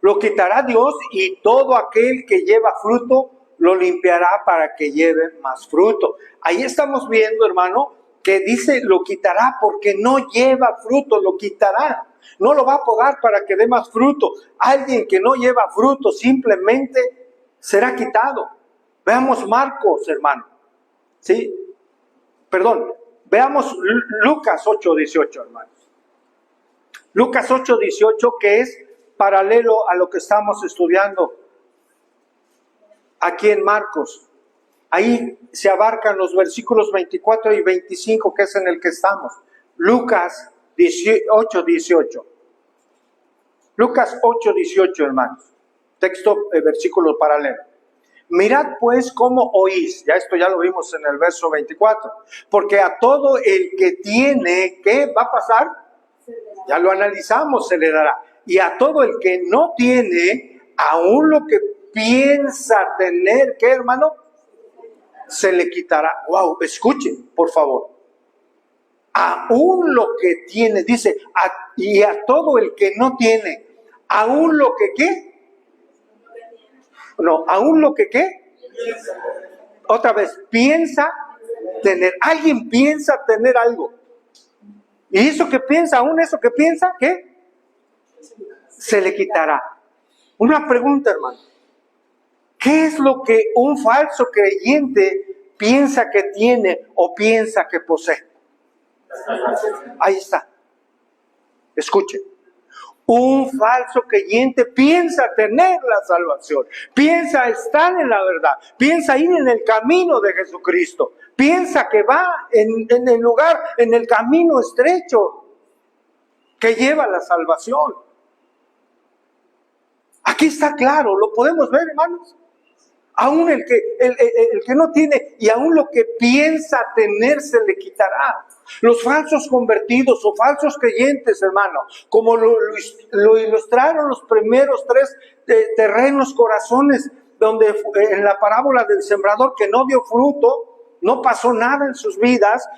Lo quitará Dios y todo aquel que lleva fruto lo limpiará para que lleve más fruto. Ahí estamos viendo, hermano, que dice lo quitará porque no lleva fruto, lo quitará. No lo va a podar para que dé más fruto. Alguien que no lleva fruto simplemente será quitado. Veamos Marcos, hermano. ¿Sí? Perdón, veamos Lucas 8:18, hermanos. Lucas 8:18, que es paralelo a lo que estamos estudiando aquí en Marcos. Ahí se abarcan los versículos 24 y 25, que es en el que estamos. Lucas 8:18. Lucas 8:18, hermanos. Texto, versículo paralelo. Mirad pues cómo oís. Ya esto ya lo vimos en el verso 24. Porque a todo el que tiene, ¿qué va a pasar? Ya lo analizamos, se le dará. Y a todo el que no tiene, aún lo que piensa tener, ¿qué, hermano? Se le quitará. Wow, escuchen, por favor. Aún lo que tiene, dice, y a todo el que no tiene, aún lo que, ¿qué? No, aún lo que, ¿qué? Otra vez, piensa tener. Alguien piensa tener algo. Y eso que piensa, aún eso que piensa, ¿qué? Se le quitará. Una pregunta, hermano. ¿Qué es lo que un falso creyente piensa que tiene o piensa que posee? Ahí está. Escuchen. Un falso creyente piensa tener la salvación, piensa estar en la verdad, piensa ir en el camino de Jesucristo, piensa que va en el lugar, en el camino estrecho que lleva la salvación. Aquí está claro, lo podemos ver, hermanos. Aún el que no tiene y aún lo que piensa tener se le quitará. Los falsos convertidos o falsos creyentes, hermano, como lo ilustraron los primeros tres terrenos, corazones, donde en la parábola del sembrador que no dio fruto, no pasó nada en sus vidas.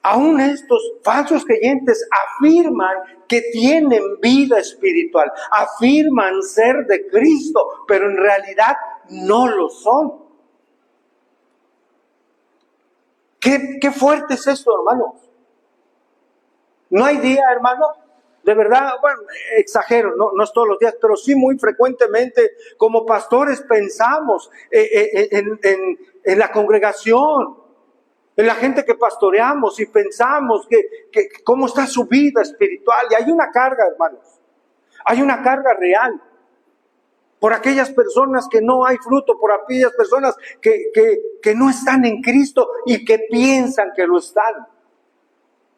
Aún estos falsos creyentes afirman que tienen vida espiritual, afirman ser de Cristo, pero en realidad no lo son. Qué fuerte es esto, hermanos. No hay día, hermano, de verdad, bueno, exagero, no es todos los días, pero sí muy frecuentemente como pastores pensamos en la congregación, en la gente que pastoreamos, y pensamos que cómo está su vida espiritual. Y hay una carga, hermanos, hay una carga real por aquellas personas que no hay fruto, por aquellas personas que no están en Cristo y que piensan que lo están.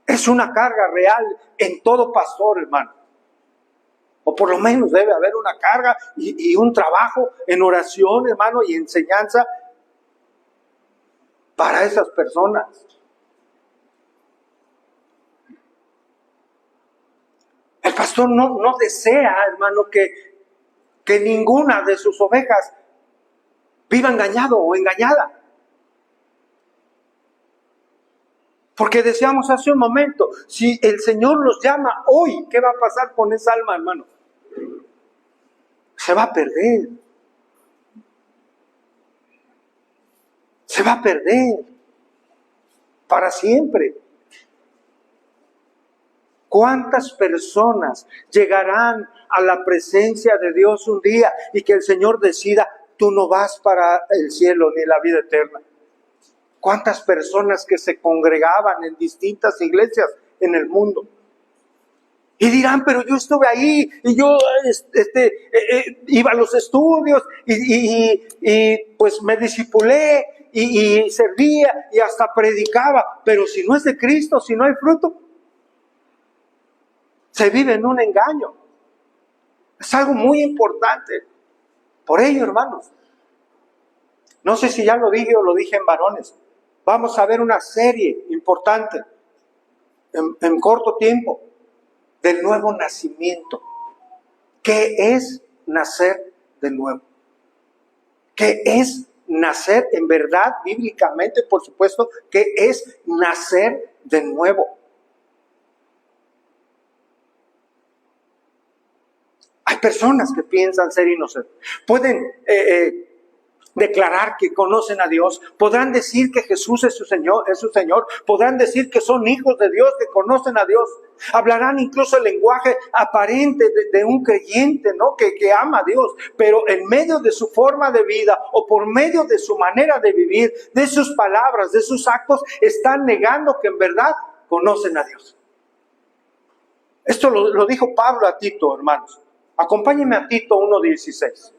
Es una carga real en todo pastor, hermano. O por lo menos debe haber una carga y un trabajo en oración, hermano, y enseñanza para esas personas. El pastor no desea, hermano, que ninguna de sus ovejas viva engañado o engañada. Porque decíamos hace un momento, si el Señor los llama hoy, ¿qué va a pasar con esa alma, hermano? Se va a perder. Se va a perder para siempre. ¿Cuántas personas llegarán a la presencia de Dios un día y que el Señor decida, tú no vas para el cielo ni la vida eterna? ¿Cuántas personas que se congregaban en distintas iglesias en el mundo? Y dirán, pero yo estuve ahí y yo iba a los estudios y pues me discipulé y servía y hasta predicaba. Pero si no es de Cristo, si no hay fruto, se vive en un engaño. Es algo muy importante. Por ello, hermanos, no sé si ya lo dije o lo dije en varones, vamos a ver una serie importante en corto tiempo del nuevo nacimiento. ¿Qué es nacer de nuevo? ¿Qué es nacer en verdad, bíblicamente, por supuesto? ¿Qué es nacer de nuevo? Hay personas que piensan ser inocentes. Pueden declarar que conocen a Dios, podrán decir que Jesús es su Señor, podrán decir que son hijos de Dios, que conocen a Dios, hablarán incluso el lenguaje aparente de un creyente, ¿no? Que ama a Dios, pero en medio de su forma de vida o por medio de su manera de vivir, de sus palabras, de sus actos, están negando que en verdad conocen a Dios. Esto lo dijo Pablo a Tito, hermanos. Acompáñenme a Tito 1:16.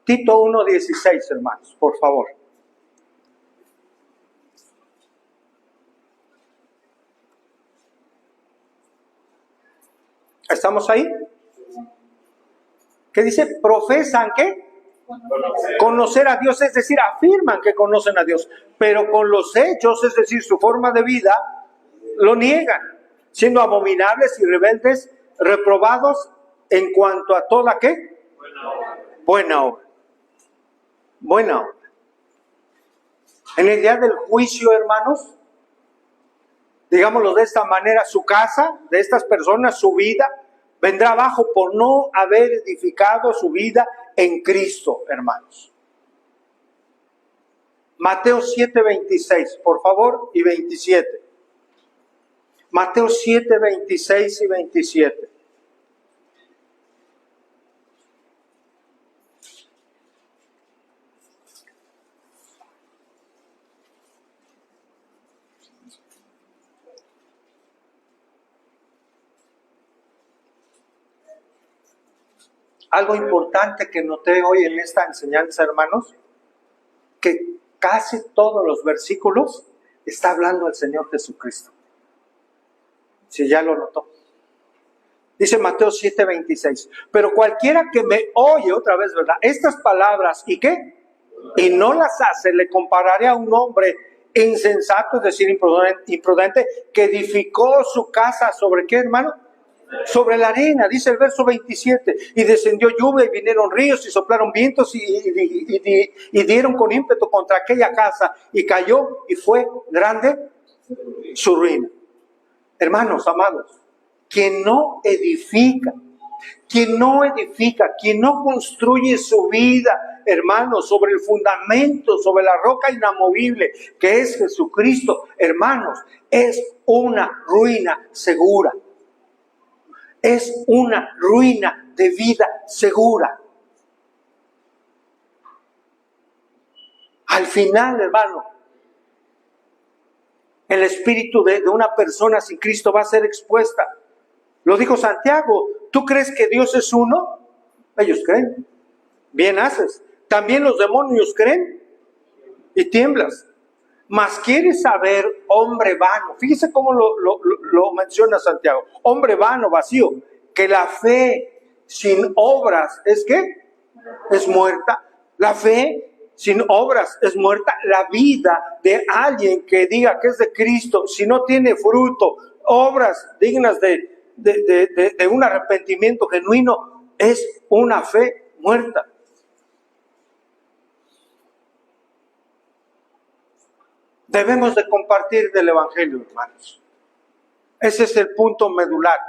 Tito 1:16, hermanos, por favor. ¿Estamos ahí? ¿Qué dice? Profesan, ¿qué? Conocer a Dios, es decir, afirman que conocen a Dios, pero con los hechos, es decir, su forma de vida, lo niegan, siendo abominables y rebeldes, reprobados en cuanto a toda, ¿qué? Buena obra. Buena obra. En el día del juicio, hermanos, digámoslo de esta manera, su casa, de estas personas, su vida, vendrá abajo por no haber edificado su vida en Cristo, hermanos. Mateo 7:26, por favor, y 27. Mateo 7:26 y 27. Algo importante que noté hoy en esta enseñanza, hermanos, que casi todos los versículos está hablando el Señor Jesucristo. Si ya lo notó. Dice Mateo 7:26, pero cualquiera que me oye, otra vez, ¿verdad? Estas palabras, ¿y qué? Y no las hace, le compararé a un hombre insensato, es decir, imprudente, que edificó su casa sobre ¿qué, hermano? sobre la arena, dice el verso 27, y descendió lluvia y vinieron ríos y soplaron vientos y dieron con ímpetu contra aquella casa y cayó y fue grande su ruina. Hermanos amados, quien no edifica, quien no construye su vida, hermanos, sobre el fundamento, sobre la roca inamovible que es Jesucristo, hermanos, es una ruina segura. Es una ruina de vida segura. Al final, hermano, el espíritu de una persona sin Cristo va a ser expuesta. Lo dijo Santiago. ¿Tú crees que Dios es uno? Ellos creen. Bien haces. También los demonios creen y tiemblas. Mas quieres saber, hombre vano. Fíjese cómo lo menciona Santiago. Hombre vano, vacío. Que la fe sin obras ¿es qué? Es muerta. La fe sin obras es muerta. La vida de alguien que diga que es de Cristo, si no tiene fruto, obras dignas de un arrepentimiento genuino, es una fe muerta. Debemos de compartir del Evangelio, hermanos. Ese es el punto medular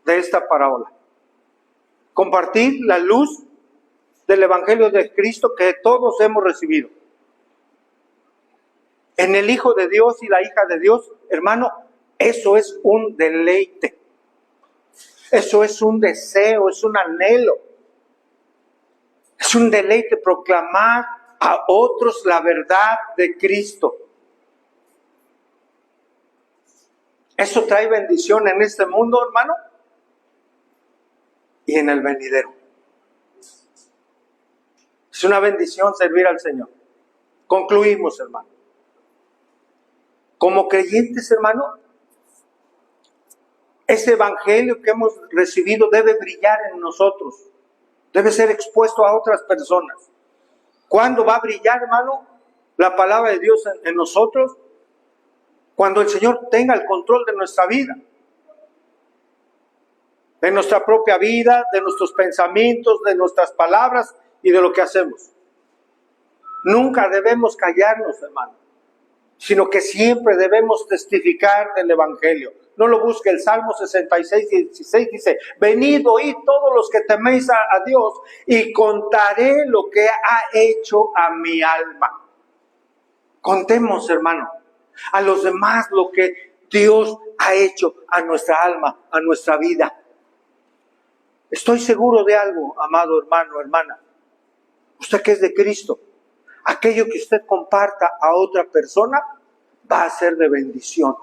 de esta parábola. Compartir la luz del Evangelio de Cristo que todos hemos recibido. En el Hijo de Dios y la hija de Dios, hermano, eso es un deleite. Eso es un deseo, es un anhelo. Es un deleite proclamar a otros la verdad de Cristo. Eso trae bendición en este mundo, hermano, y en el venidero. Es una bendición servir al Señor. Concluimos, hermano. Como creyentes, hermano, ese evangelio que hemos recibido debe brillar en nosotros. Debe ser expuesto a otras personas. ¿Cuándo va a brillar, hermano, la palabra de Dios en nosotros? Cuando el Señor tenga el control de nuestra vida. De nuestra propia vida, de nuestros pensamientos, de nuestras palabras y de lo que hacemos. Nunca debemos callarnos, hermano, sino que siempre debemos testificar del Evangelio. No lo busque, el Salmo 66, 16 dice: venid, oíd todos los que teméis a Dios, y contaré lo que ha hecho a mi alma. Contemos, hermano, a los demás lo que Dios ha hecho a nuestra alma, a nuestra vida. Estoy seguro de algo, amado hermano, hermana. Usted que es de Cristo, aquello que usted comparta a otra persona va a ser de bendición.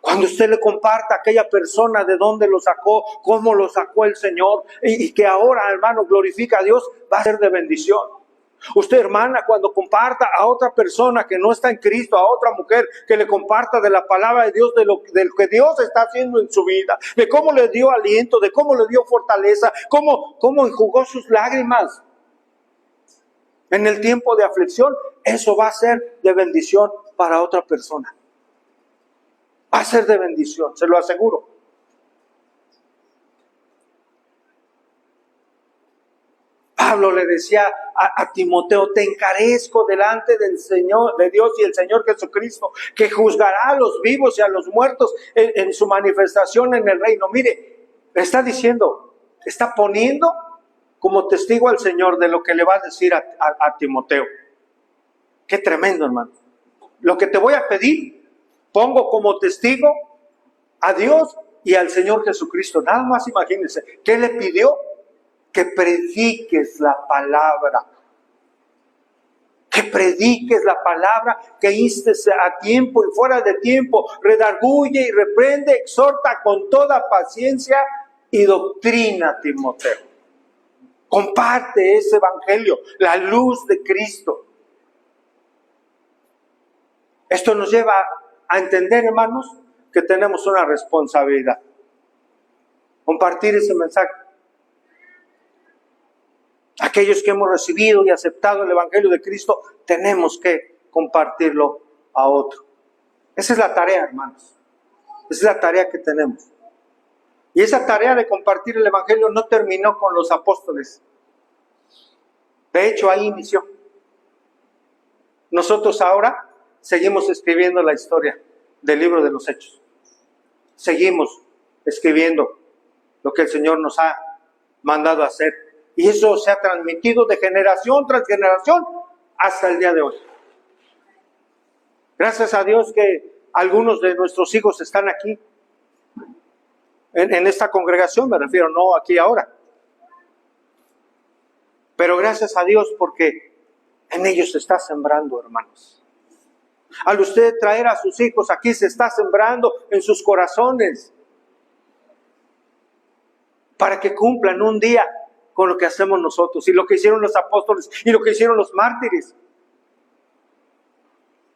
Cuando usted le comparta a aquella persona de dónde lo sacó, cómo lo sacó el Señor, y que ahora, hermano, glorifica a Dios, va a ser de bendición. Usted, hermana, cuando comparta a otra persona que no está en Cristo, a otra mujer, que le comparta de la palabra de Dios, de lo que Dios está haciendo en su vida, de cómo le dio aliento, de cómo le dio fortaleza, cómo enjugó sus lágrimas en el tiempo de aflicción, eso va a ser de bendición para otra persona. Va a ser de bendición, se lo aseguro. Pablo le decía a Timoteo: te encarezco delante del Señor, de Dios y el Señor Jesucristo, que juzgará a los vivos y a los muertos en su manifestación en el reino. Mire, está diciendo, está poniendo como testigo al Señor de lo que le va a decir a Timoteo. Qué tremendo, hermano. Lo que te voy a pedir, pongo como testigo a Dios y al Señor Jesucristo. Nada más imagínense, ¿qué le pidió? Que prediques la palabra. Que prediques la palabra, que instes a tiempo y fuera de tiempo, redarguye y reprende, exhorta con toda paciencia y doctrina, Timoteo. Comparte ese evangelio, la luz de Cristo. Esto nos lleva a entender, hermanos, que tenemos una responsabilidad. Compartir ese mensaje. Aquellos que hemos recibido y aceptado el evangelio de Cristo, tenemos que compartirlo a otro. Esa es la tarea, hermanos. Esa es la tarea que tenemos. Y esa tarea de compartir el Evangelio no terminó con los apóstoles. De hecho, ahí inició. Nosotros ahora seguimos escribiendo la historia del libro de los Hechos. Seguimos escribiendo lo que el Señor nos ha mandado a hacer. Y eso se ha transmitido de generación tras generación hasta el día de hoy. Gracias a Dios que algunos de nuestros hijos están aquí. En esta congregación me refiero, no aquí ahora. Pero gracias a Dios porque en ellos se está sembrando, hermanos. Al usted traer a sus hijos aquí, se está sembrando en sus corazones. Para que cumplan un día con lo que hacemos nosotros. Y lo que hicieron los apóstoles y lo que hicieron los mártires.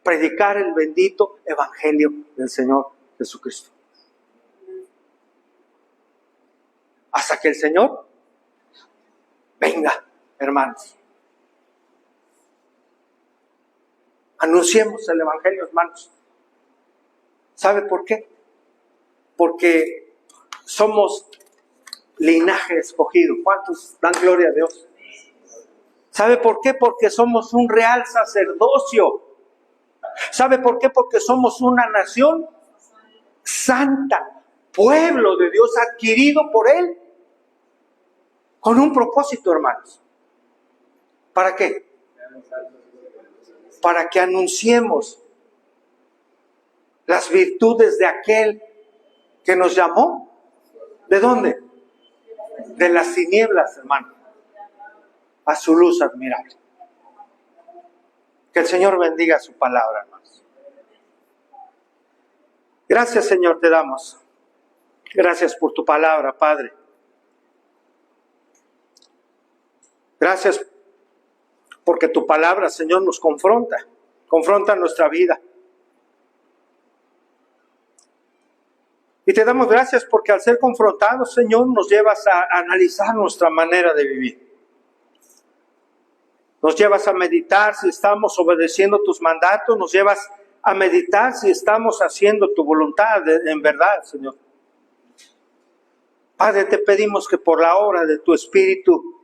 Predicar el bendito evangelio del Señor Jesucristo. Hasta que el Señor venga, hermanos. Anunciemos el evangelio, hermanos. ¿Sabe por qué? Porque somos linaje escogido. ¿Cuántos dan gloria a Dios? ¿Sabe por qué? Porque somos un real sacerdocio. ¿Sabe por qué? Porque somos una nación santa, pueblo de Dios adquirido por Él, con un propósito, hermanos. ¿Para qué? Para que anunciemos las virtudes de aquel que nos llamó. ¿De dónde? De las tinieblas, hermano, a su luz admirable. Que el Señor bendiga su palabra, hermanos. Gracias, Señor, te damos. Gracias por tu palabra, Padre. Gracias porque tu palabra, Señor, nos confronta nuestra vida. Y te damos gracias porque al ser confrontados, Señor, nos llevas a analizar nuestra manera de vivir. Nos llevas a meditar si estamos obedeciendo tus mandatos, nos llevas a meditar si estamos haciendo tu voluntad en verdad, Señor. Padre, te pedimos que por la obra de tu Espíritu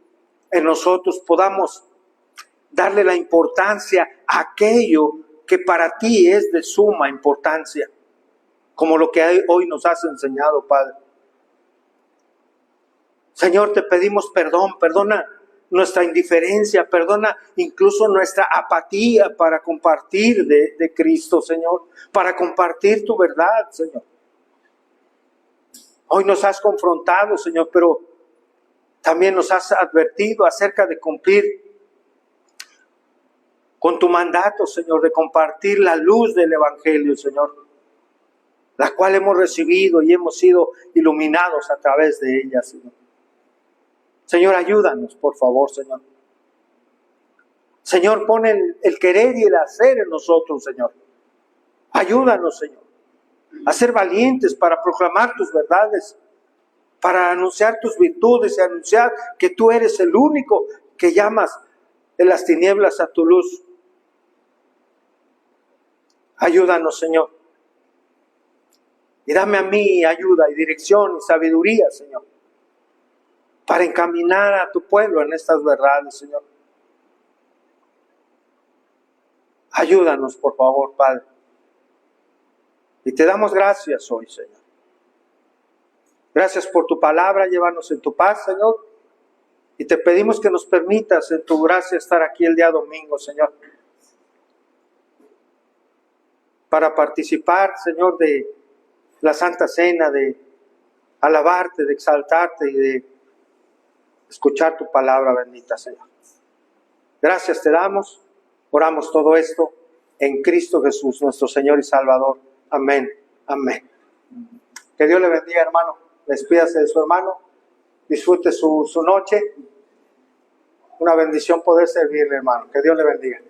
en nosotros podamos darle la importancia a aquello que para ti es de suma importancia, como lo que hoy nos has enseñado, Padre. Señor, te pedimos perdón, perdona nuestra indiferencia, perdona incluso nuestra apatía para compartir de Cristo, Señor, para compartir tu verdad, Señor. Hoy nos has confrontado, Señor, pero también nos has advertido acerca de cumplir con tu mandato, Señor, de compartir la luz del Evangelio, Señor, la cual hemos recibido y hemos sido iluminados a través de ella, Señor. Señor, ayúdanos, por favor, Señor. Señor, pon el querer y el hacer en nosotros, Señor. Ayúdanos, Señor, a ser valientes para proclamar tus verdades, para anunciar tus virtudes y anunciar que tú eres el único que llamas de las tinieblas a tu luz. Ayúdanos, Señor. Y dame a mí ayuda y dirección y sabiduría, Señor, para encaminar a tu pueblo en estas verdades, Señor. Ayúdanos, por favor, Padre. Y te damos gracias hoy, Señor. Gracias por tu palabra, llévanos en tu paz, Señor. Y te pedimos que nos permitas en tu gracia estar aquí el día domingo, Señor, para participar, Señor, de la Santa Cena, de alabarte, de exaltarte y de escuchar tu palabra bendita, Señor. Gracias te damos, oramos todo esto en Cristo Jesús, nuestro Señor y Salvador. Amén, amén. Que Dios le bendiga, hermano. Despídase de su hermano, disfrute su noche. Una bendición poder servirle, hermano. Que Dios le bendiga.